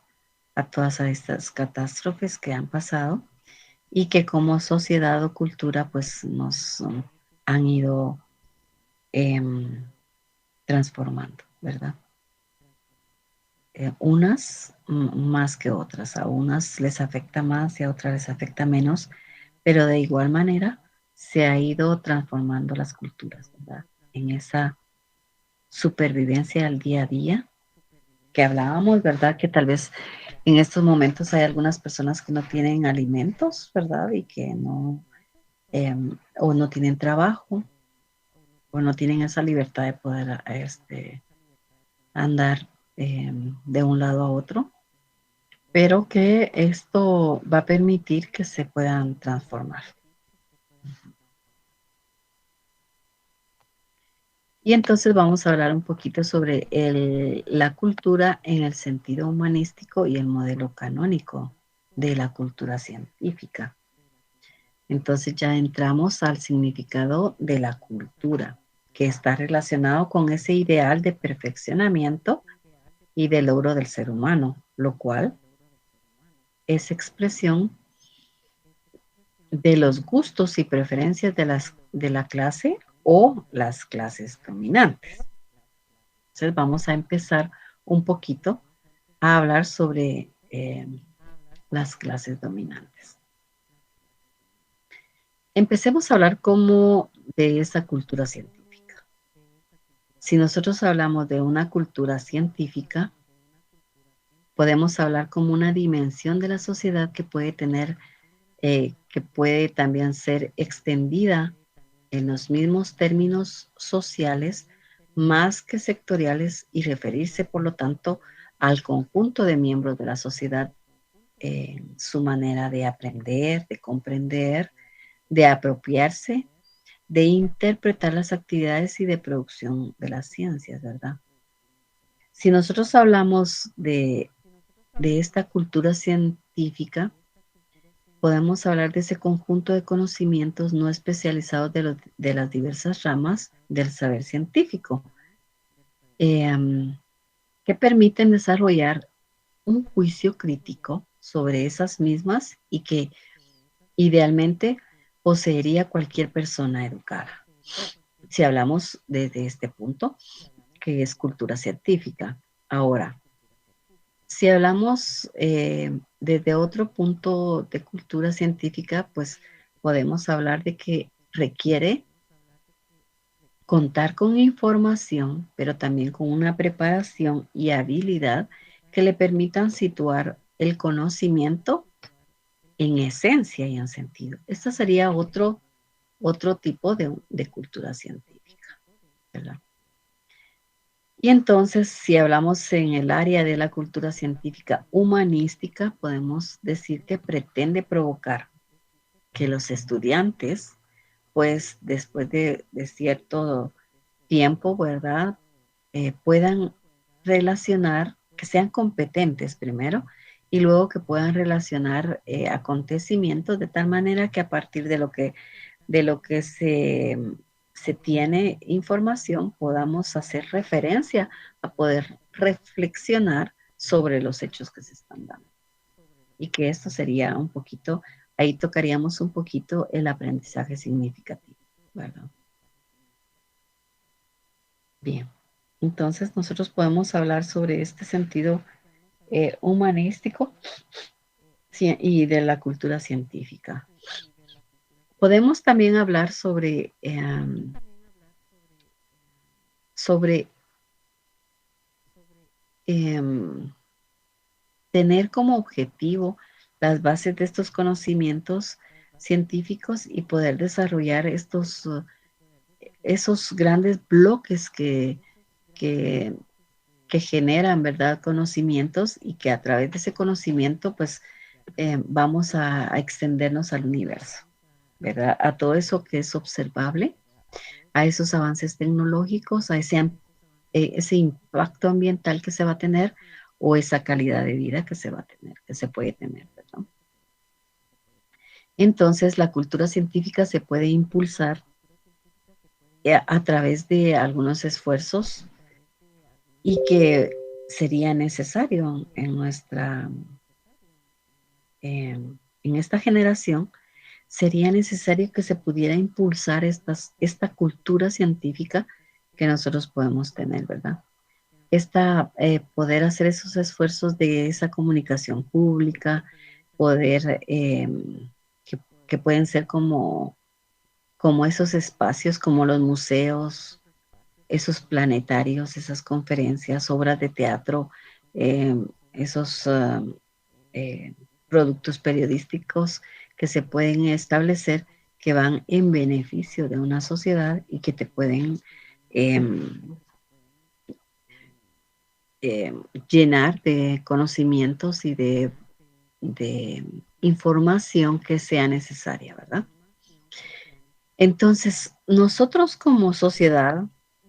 S1: a todas estas catástrofes que han pasado y que como sociedad o cultura pues nos han ido eh, transformando, ¿verdad? Unas más que otras, a unas les afecta más y a otras les afecta menos, pero de igual manera se ha ido transformando las culturas, ¿verdad? En esa supervivencia al día a día que hablábamos, ¿verdad? Que tal vez en estos momentos hay algunas personas que no tienen alimentos, ¿verdad? Y que no, o no tienen trabajo, o no tienen esa libertad de poder andar de un lado a otro, pero que esto va a permitir que se puedan transformar. Y entonces vamos a hablar un poquito sobre la cultura en el sentido humanístico y el modelo canónico de la cultura científica. Entonces ya entramos al significado de la cultura, que está relacionado con ese ideal de perfeccionamiento y de logro del ser humano, lo cual es expresión de los gustos y preferencias de la clase o las clases dominantes. Entonces vamos a empezar un poquito a hablar sobre las clases dominantes. Empecemos a hablar como de esa cultura científica. Si nosotros hablamos de una cultura científica, podemos hablar como una dimensión de la sociedad que puede tener, que puede también ser extendida en los mismos términos sociales más que sectoriales y referirse, por lo tanto, al conjunto de miembros de la sociedad, su manera de aprender, de comprender, de apropiarse, de interpretar las actividades y de producción de las ciencias, ¿verdad? Si nosotros hablamos de esta cultura científica, podemos hablar de ese conjunto de conocimientos no especializados de las diversas ramas del saber científico, eh, que permiten desarrollar un juicio crítico sobre esas mismas y que idealmente poseería cualquier persona educada. si hablamos desde este punto, que es cultura científica. Ahora, si hablamos desde otro punto de cultura científica, pues podemos hablar de que requiere contar con información, pero también con una preparación y habilidad que le permitan situar el conocimiento en esencia y en sentido. Este sería otro tipo de cultura científica, ¿verdad? Y entonces, si hablamos en el área de la cultura científica humanística, podemos decir que pretende provocar que los estudiantes, pues después de cierto tiempo, ¿verdad? Puedan relacionar, que sean competentes primero y luego que puedan relacionar acontecimientos de tal manera que a partir de lo que se tiene información podamos hacer referencia a poder reflexionar sobre los hechos que se están dando. Y que esto sería un poquito, ahí tocaríamos un poquito el aprendizaje significativo, ¿verdad? Bien, entonces nosotros podemos hablar sobre este sentido humanístico y de la cultura científica. Podemos también hablar sobre em, tener como objetivo las bases de estos conocimientos científicos y poder desarrollar esos grandes bloques que, que generan, ¿verdad? Conocimientos y que a través de ese conocimiento, pues, vamos a extendernos al universo, ¿verdad? A todo eso que es observable, a esos avances tecnológicos, a ese impacto ambiental que se va a tener o esa calidad de vida que se va a tener, que se puede tener, ¿verdad? Entonces, la cultura científica se puede impulsar a través de algunos esfuerzos y que sería necesario en esta generación, sería necesario que se pudiera impulsar esta cultura científica que nosotros podemos tener, ¿verdad? Poder hacer esos esfuerzos de esa comunicación pública, poder, que pueden ser como esos espacios, como los museos, esos planetarios, esas conferencias, obras de teatro, esos eh, productos periodísticos que se pueden establecer que van en beneficio de una sociedad y que te pueden eh, eh, llenar de conocimientos y de información que sea necesaria, ¿verdad? Entonces, nosotros como sociedad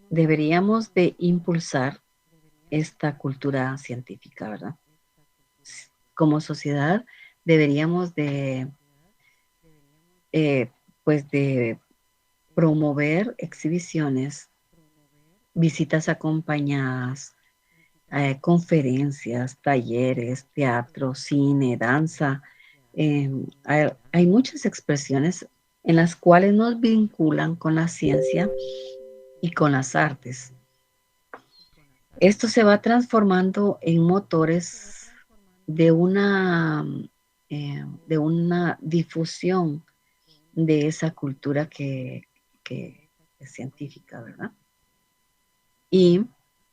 S1: deberíamos de impulsar esta cultura científica, ¿verdad? Como sociedad deberíamos eh, pues de promover exhibiciones, visitas acompañadas, conferencias, talleres, teatro, cine, danza. Hay muchas expresiones en las cuales nos vinculan con la ciencia y con las artes. Esto se va transformando en motores de una difusión de esa cultura que es científica, ¿verdad? Y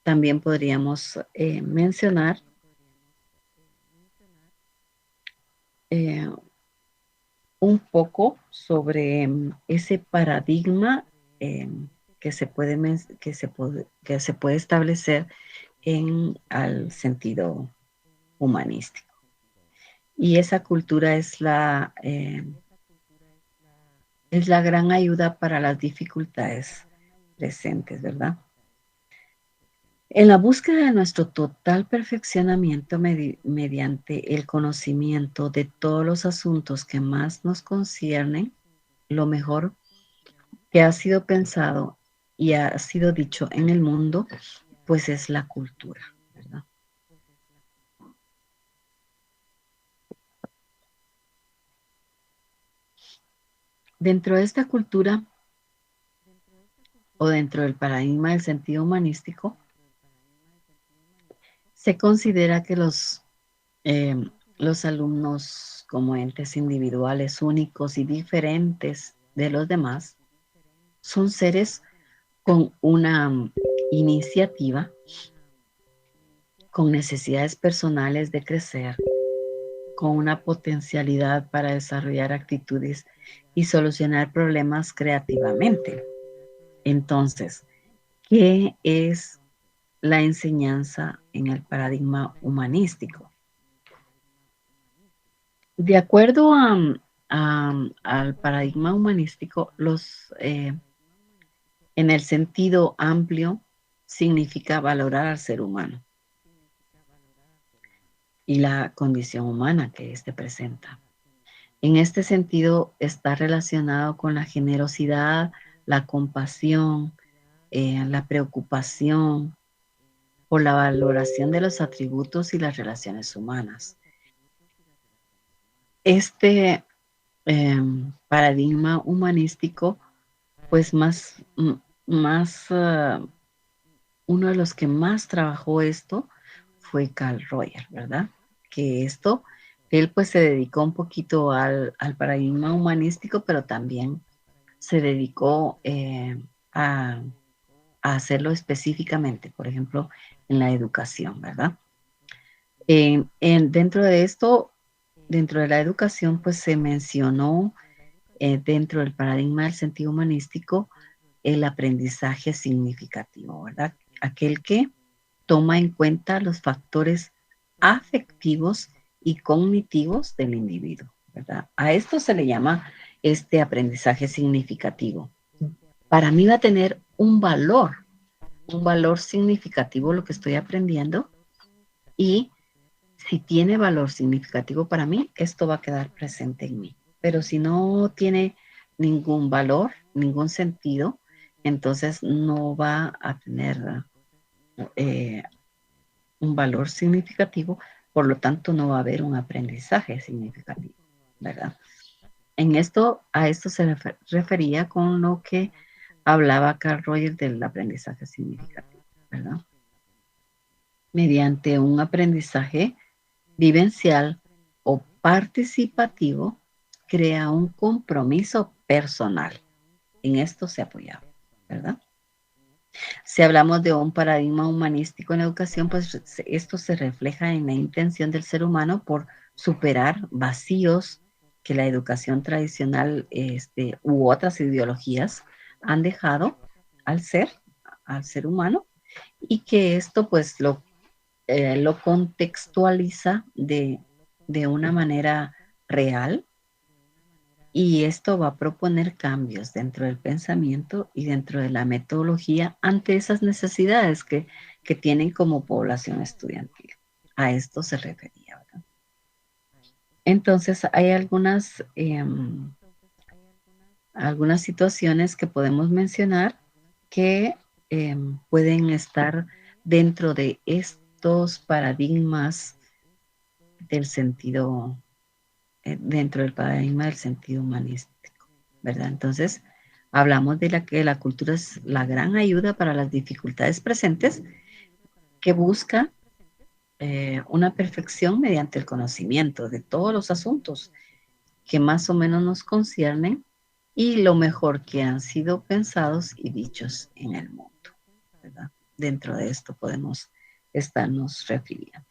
S1: también podríamos mencionar eh, un poco sobre ese paradigma eh, que se puede establecer al sentido humanístico. Y esa cultura es la gran ayuda para las dificultades presentes, ¿verdad? En la búsqueda de nuestro total perfeccionamiento mediante el conocimiento de todos los asuntos que más nos conciernen, lo mejor que ha sido pensado y ha sido dicho en el mundo, pues es la cultura, ¿verdad? Dentro de esta cultura o dentro del paradigma del sentido humanístico, se considera que los alumnos como entes individuales únicos y diferentes de los demás son seres con una iniciativa, con necesidades personales de crecer, con una potencialidad para desarrollar actitudes y solucionar problemas creativamente. Entonces, ¿qué es la enseñanza en el paradigma humanístico? De acuerdo al paradigma humanístico, en el sentido amplio, significa valorar al ser humano y la condición humana que éste presenta. En este sentido, está relacionado con la generosidad, la compasión, la preocupación por la valoración de los atributos y las relaciones humanas. Este paradigma humanístico, pues uno de los que más trabajó esto fue Carl Roger, ¿verdad? Que él pues se dedicó un poquito al paradigma humanístico, pero también se dedicó a hacerlo específicamente, por ejemplo, en la educación, ¿verdad? Dentro de esto, dentro de la educación, pues se mencionó dentro del paradigma del sentido humanístico el aprendizaje significativo, ¿verdad? Aquel que toma en cuenta los factores afectivos y cognitivos del individuo, ¿verdad? A esto se le llama este aprendizaje significativo. Para mí va a tener un valor significativo lo que estoy aprendiendo, y si tiene valor significativo para mí, esto va a quedar presente en mí. Pero si no tiene ningún valor, ningún sentido, entonces no va a tener eh, un valor significativo, por lo tanto no va a haber un aprendizaje significativo, ¿verdad? A esto se refería con lo que hablaba Carl Rogers del aprendizaje significativo, ¿verdad? Mediante un aprendizaje vivencial o participativo, crea un compromiso personal. En esto se apoyaba, ¿verdad? Si hablamos de un paradigma humanístico en educación, pues esto se refleja en la intención del ser humano por superar vacíos que la educación tradicional u otras ideologías han dejado al ser humano, y que esto pues lo contextualiza de una manera real, y esto va a proponer cambios dentro del pensamiento y dentro de la metodología ante esas necesidades que tienen como población estudiantil. A esto se refería, ¿verdad? Entonces, hay algunas situaciones que podemos mencionar que pueden estar dentro de estos paradigmas del sentido, dentro del paradigma del sentido humanístico, ¿verdad? Entonces, hablamos de que la cultura es la gran ayuda para las dificultades presentes, que busca una perfección mediante el conocimiento de todos los asuntos que más o menos nos conciernen y lo mejor que han sido pensados y dichos en el mundo, ¿verdad? Dentro de esto podemos estarnos refiriendo.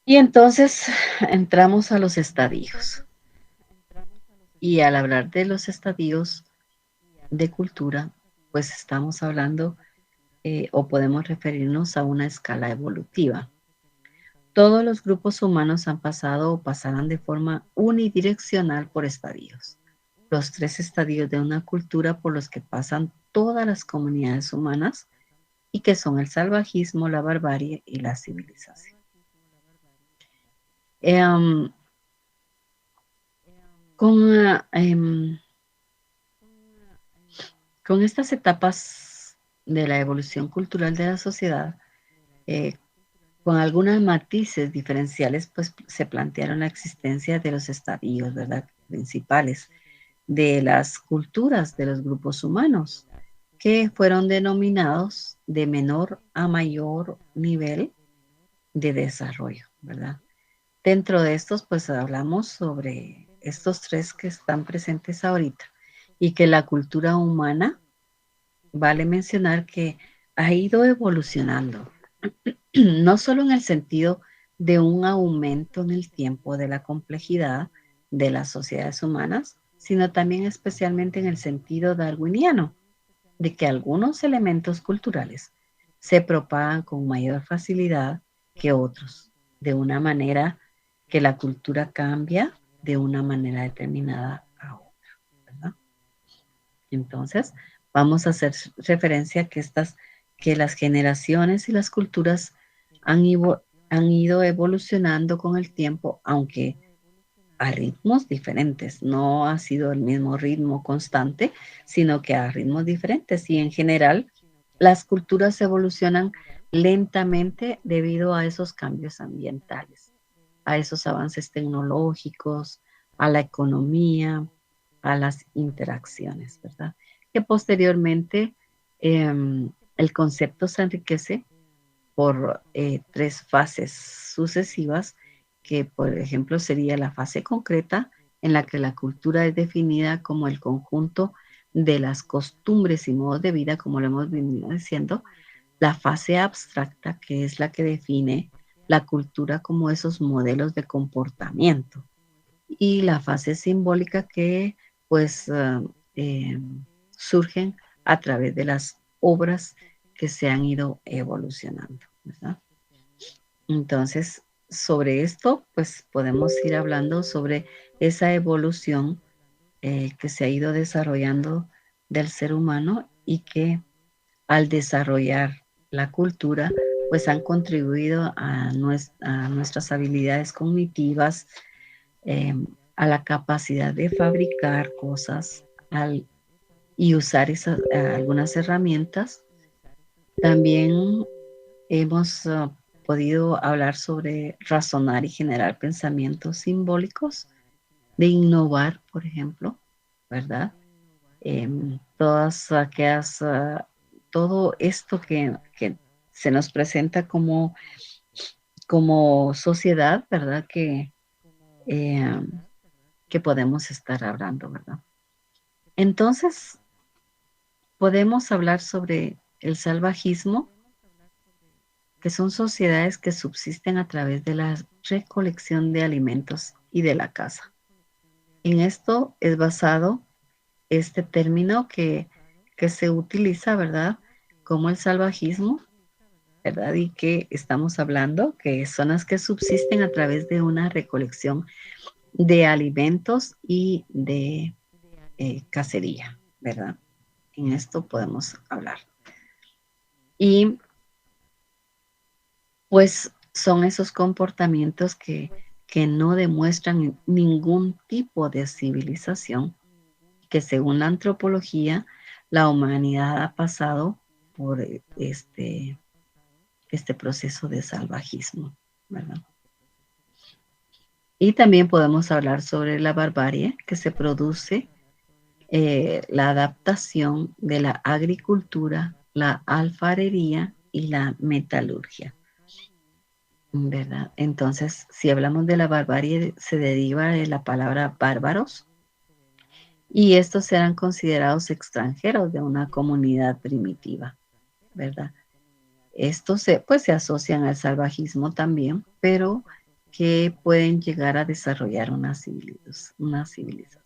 S1: Y entonces entramos a los estadios. Y al hablar de los estadios de cultura, pues estamos hablando o podemos referirnos a una escala evolutiva. Todos los grupos humanos han pasado o pasarán de forma unidireccional por estadios. Los 3 estadios de una cultura por los que pasan todas las comunidades humanas, y que son el salvajismo, la barbarie y la civilización. Con estas etapas de la evolución cultural de la sociedad, con algunos matices diferenciales, pues se plantearon la existencia de los estadios, ¿verdad? principales de las culturas de los grupos humanos, que fueron denominados de menor a mayor nivel de desarrollo, ¿verdad? Dentro de estos, pues hablamos sobre estos tres que están presentes ahorita y que la cultura humana, vale mencionar que ha ido evolucionando, no solo en el sentido de un aumento en el tiempo de la complejidad de las sociedades humanas, sino también especialmente en el sentido darwiniano, de que algunos elementos culturales se propagan con mayor facilidad que otros, de una manera que la cultura cambia de una manera determinada a otra, ¿verdad? Entonces, vamos a hacer referencia a que las generaciones y las culturas han ido evolucionando con el tiempo, aunque a ritmos diferentes. No ha sido el mismo ritmo constante, sino que a ritmos diferentes. Y en general, las culturas evolucionan lentamente debido a esos cambios ambientales, a esos avances tecnológicos, a la economía, a las interacciones, ¿verdad? Que posteriormente el concepto se enriquece por tres fases sucesivas, que por ejemplo sería la fase concreta, en la que la cultura es definida como el conjunto de las costumbres y modos de vida, como lo hemos venido diciendo, la fase abstracta, que es la que define la cultura como esos modelos de comportamiento, y la fase simbólica que pues eh, surgen a través de las obras que se han ido evolucionando, ¿verdad? Entonces, sobre esto, pues podemos ir hablando sobre esa evolución que se ha ido desarrollando del ser humano y que al desarrollar la cultura, pues han contribuido a nuestras habilidades cognitivas, eh, a la capacidad de fabricar cosas y usar algunas herramientas. También hemos podido hablar sobre razonar y generar pensamientos simbólicos, de innovar, por ejemplo, ¿verdad? Todas aquellas, todo esto que se nos presenta como sociedad, ¿verdad? Eh, que podemos estar hablando, ¿verdad? Entonces, podemos hablar sobre el salvajismo, que son sociedades que subsisten a través de la recolección de alimentos y de la caza. En esto es basado este término que se utiliza, ¿verdad? Como el salvajismo, ¿verdad? Y que estamos hablando que son las que subsisten a través de una recolección de alimentos y de cacería, ¿verdad? En esto podemos hablar. Y pues son esos comportamientos que no demuestran ningún tipo de civilización, que según la antropología, la humanidad ha pasado por este proceso de salvajismo, ¿verdad? Y también podemos hablar sobre la barbarie que se produce, la adaptación de la agricultura, la alfarería y la metalurgia, ¿verdad? Entonces, si hablamos de la barbarie, se deriva de la palabra bárbaros, y estos eran considerados extranjeros de una comunidad primitiva, ¿verdad? Estos pues, se asocian al salvajismo también, pero que pueden llegar a desarrollar una civilización.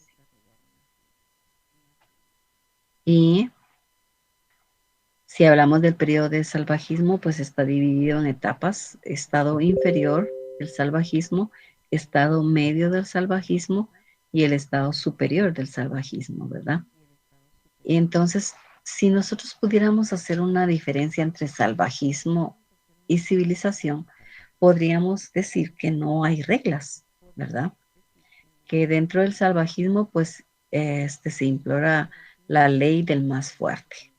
S1: Y si hablamos del periodo de salvajismo, pues está dividido en etapas: estado inferior del salvajismo, estado medio del salvajismo y el estado superior del salvajismo, ¿verdad? Y entonces, si nosotros pudiéramos hacer una diferencia entre salvajismo y civilización, podríamos decir que no hay reglas, ¿verdad? Que dentro del salvajismo, pues, se implora la ley del más fuerte.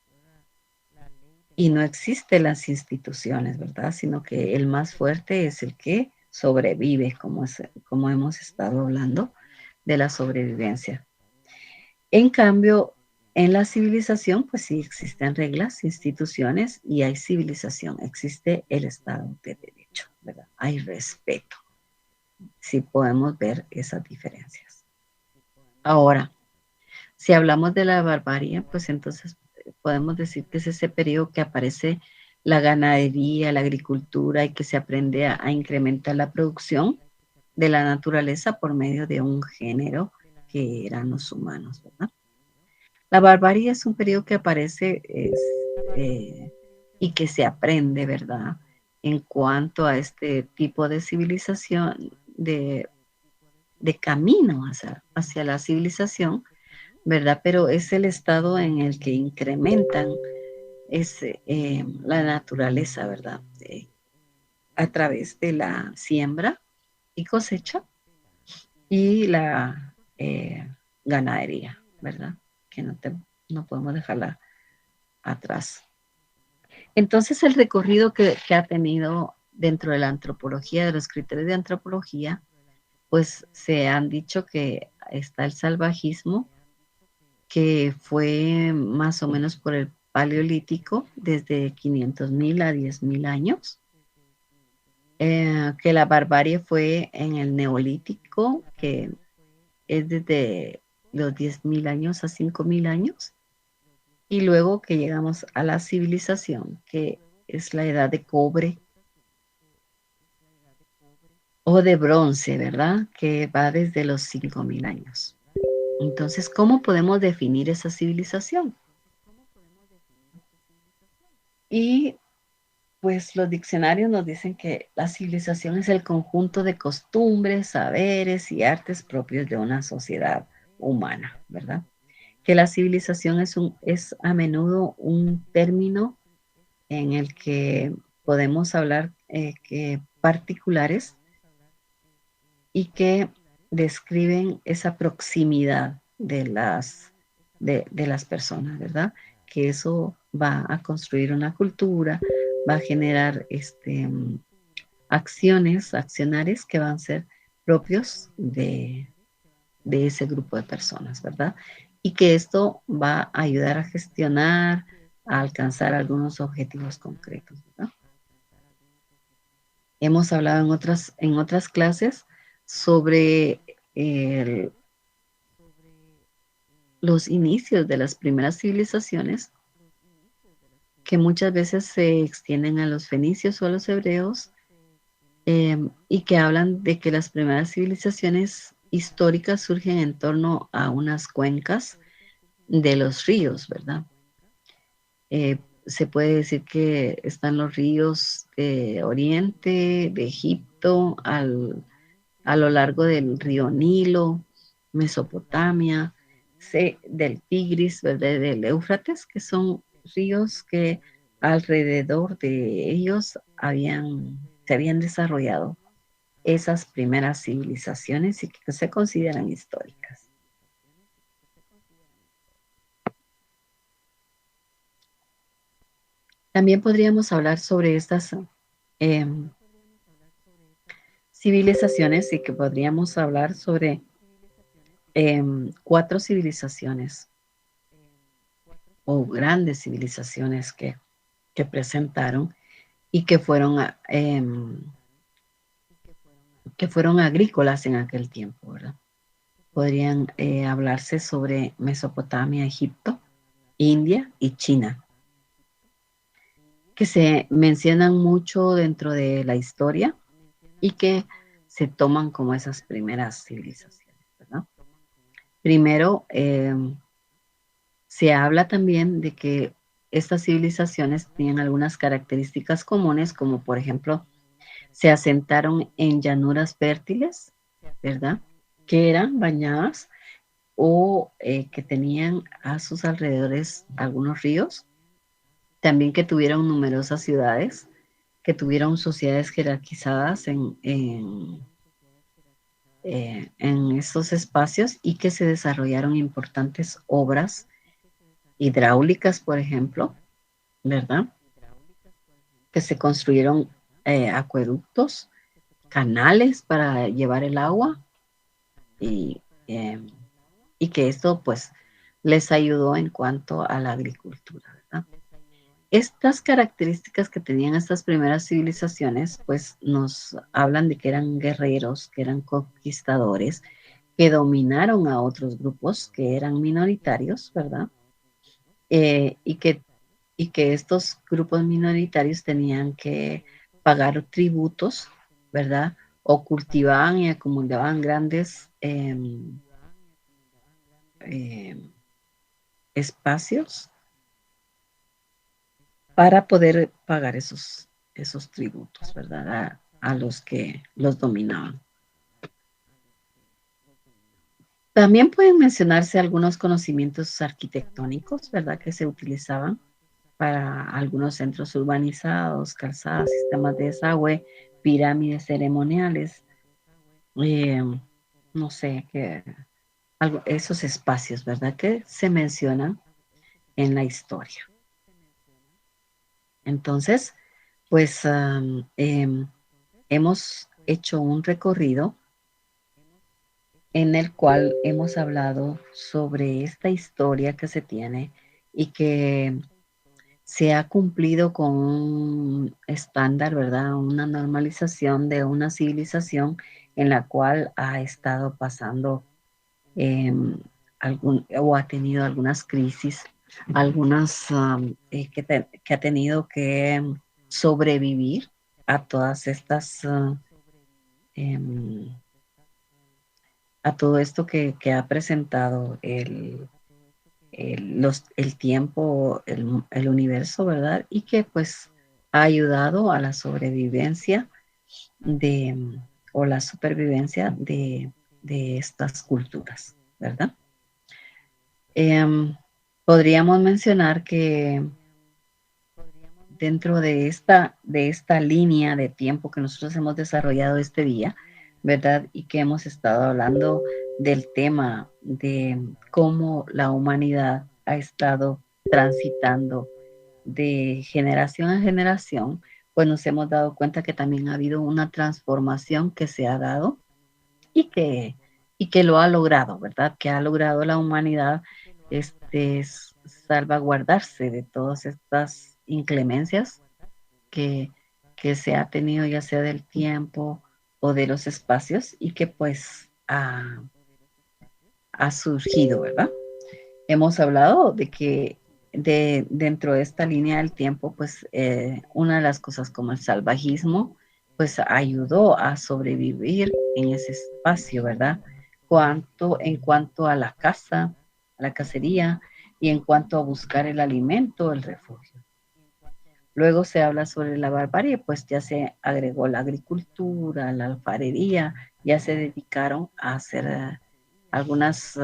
S1: Y no existen las instituciones, ¿verdad? Sino que el más fuerte es el que sobrevive, como hemos estado hablando, de la sobrevivencia. En cambio, en la civilización, pues sí existen reglas, instituciones y hay civilización. Existe el Estado de Derecho, ¿verdad? Hay respeto. Sí podemos ver esas diferencias. Ahora, si hablamos de la barbarie, pues entonces podemos decir que es ese periodo que aparece la ganadería, la agricultura y que se aprende a incrementar la producción de la naturaleza por medio de un género que eran los humanos, ¿verdad? La barbarie es un periodo que aparece y que se aprende, ¿verdad? En cuanto a este tipo de civilización, de camino hacia la civilización, ¿verdad? Pero es el estado en el que incrementan la naturaleza, ¿verdad? A través de la siembra y cosecha y la ganadería, ¿verdad? Que no podemos dejarla atrás. Entonces, el recorrido que ha tenido dentro de la antropología, de los criterios de antropología, pues se han dicho que está el salvajismo, que fue más o menos por el Paleolítico, desde 500.000 a 10.000 años, que la barbarie fue en el Neolítico, que es desde los 10.000 años a 5.000 años, y luego que llegamos a la civilización, que es la edad de cobre o de bronce, ¿verdad? Que va desde los 5.000 años. Entonces, ¿cómo podemos definir esa civilización? Y pues los diccionarios nos dicen que la civilización es el conjunto de costumbres, saberes y artes propios de una sociedad humana, ¿verdad? Que la civilización es a menudo un término en el que podemos hablar que particulares y que describen esa proximidad de las personas, ¿verdad? Que eso va a construir una cultura, va a generar accionares que van a ser propios de ese grupo de personas, ¿verdad? Y que esto va a ayudar a gestionar, a alcanzar algunos objetivos concretos, ¿verdad? Hemos hablado en otras clases sobre el, los inicios de las primeras civilizaciones que muchas veces se extienden a los fenicios o a los hebreos y que hablan de que las primeras civilizaciones históricas surgen en torno a unas cuencas de los ríos, ¿verdad? Se puede decir que están los ríos de Oriente, de Egipto, a lo largo del río Nilo, Mesopotamia, del Tigris, ¿verdad? Del Éufrates, que son ríos que alrededor de ellos se habían desarrollado esas primeras civilizaciones y que se consideran históricas. También podríamos hablar sobre estas civilizaciones y que podríamos hablar sobre 4 civilizaciones o grandes civilizaciones que presentaron y que fueron agrícolas en aquel tiempo, ¿verdad? Podrían hablarse sobre Mesopotamia, Egipto, India y China, que se mencionan mucho dentro de la historia y que se toman como esas primeras civilizaciones, ¿verdad? Primero, se habla también de que estas civilizaciones tienen algunas características comunes, como por ejemplo, se asentaron en llanuras fértiles, ¿verdad? Que eran bañadas o que tenían a sus alrededores algunos ríos, también que tuvieron numerosas ciudades, que tuvieron sociedades jerarquizadas en estos espacios y que se desarrollaron importantes obras hidráulicas, por ejemplo, ¿verdad? Que se construyeron acueductos, canales para llevar el agua y y que esto pues les ayudó en cuanto a la agricultura, ¿verdad? Estas características que tenían estas primeras civilizaciones, pues nos hablan de que eran guerreros, que eran conquistadores, que dominaron a otros grupos que eran minoritarios, ¿verdad? Eh, y, que, y que estos grupos minoritarios tenían que pagar tributos, ¿verdad? O cultivaban y acumulaban grandes espacios para poder pagar esos tributos, ¿verdad? A los que los dominaban. También pueden mencionarse algunos conocimientos arquitectónicos, ¿verdad? Que se utilizaban para algunos centros urbanizados, calzadas, sistemas de desagüe, pirámides ceremoniales, eh, no sé, esos espacios, ¿verdad? Que se mencionan en la historia. Entonces, pues hemos hecho un recorrido en el cual hemos hablado sobre esta historia que se tiene y que se ha cumplido con un estándar, ¿verdad? Una normalización de una civilización en la cual ha estado pasando o ha tenido algunas crisis, algunas que ha tenido que sobrevivir a todas estas em, a todo esto que ha presentado el tiempo, el universo, ¿verdad? Y que pues ha ayudado a la sobrevivencia de, o la supervivencia de estas culturas, ¿verdad? Podríamos mencionar que dentro de esta línea de tiempo que nosotros hemos desarrollado este día, ¿verdad? Y que hemos estado hablando del tema de cómo la humanidad ha estado transitando de generación a generación, pues nos hemos dado cuenta que también ha habido una transformación que se ha dado y que lo ha logrado, ¿verdad? Que ha logrado la humanidad salvaguardarse de todas estas inclemencias que, que se ha tenido, ya sea del tiempo o de los espacios, y que pues ha surgido, ¿verdad? Hemos hablado de que dentro de esta línea del tiempo, pues una de las cosas como el salvajismo, pues ayudó a sobrevivir en ese espacio, ¿verdad? En cuanto a la caza, a la cacería y en cuanto a buscar el alimento, el refugio. Luego se habla sobre la barbarie, pues ya se agregó la agricultura, la alfarería, ya se dedicaron a hacer algunas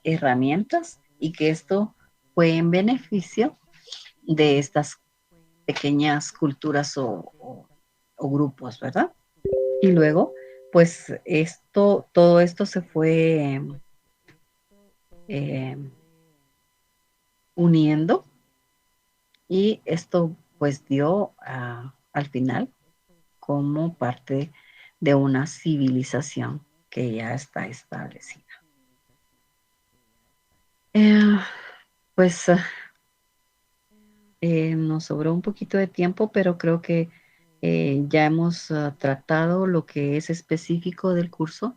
S1: herramientas y que esto fue en beneficio de estas pequeñas culturas o grupos, ¿verdad? Y luego, pues todo esto se fue eh, uniendo y esto pues dio al final como parte de una civilización que ya está establecida. Eh, pues nos sobró un poquito de tiempo, pero creo que ya hemos tratado lo que es específico del curso,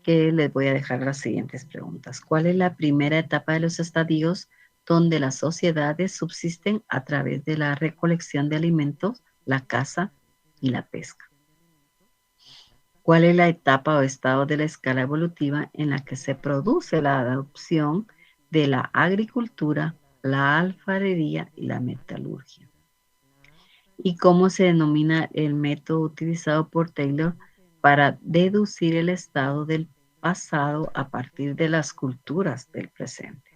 S1: que les voy a dejar las siguientes preguntas. ¿Cuál es la primera etapa de los estadios donde las sociedades subsisten a través de la recolección de alimentos, la caza y la pesca? ¿Cuál es la etapa o estado de la escala evolutiva en la que se produce la adopción de la agricultura, la alfarería y la metalurgia? ¿Y cómo se denomina el método utilizado por Taylor para deducir el estado del pasado a partir de las culturas del presente?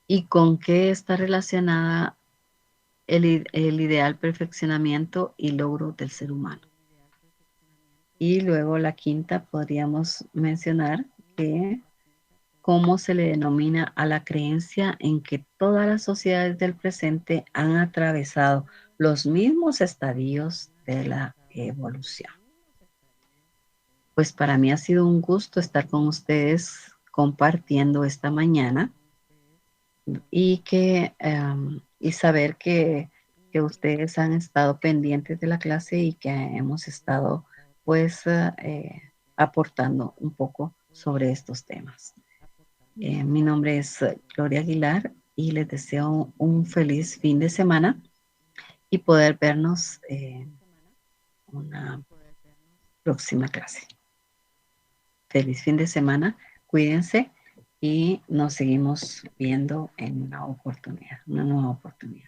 S1: ¿Y con qué está relacionada el ideal perfeccionamiento y logro del ser humano? Y luego la quinta podríamos mencionar que cómo se le denomina a la creencia en que todas las sociedades del presente han atravesado los mismos estadios de la evolución. pues para mí ha sido un gusto estar con ustedes compartiendo esta mañana y saber que ustedes han estado pendientes de la clase y que hemos estado pues aportando un poco sobre estos temas. Mi nombre es Gloria Aguilar y les deseo un feliz fin de semana y poder vernos en una próxima clase. Feliz fin de semana, cuídense y nos seguimos viendo en una nueva oportunidad.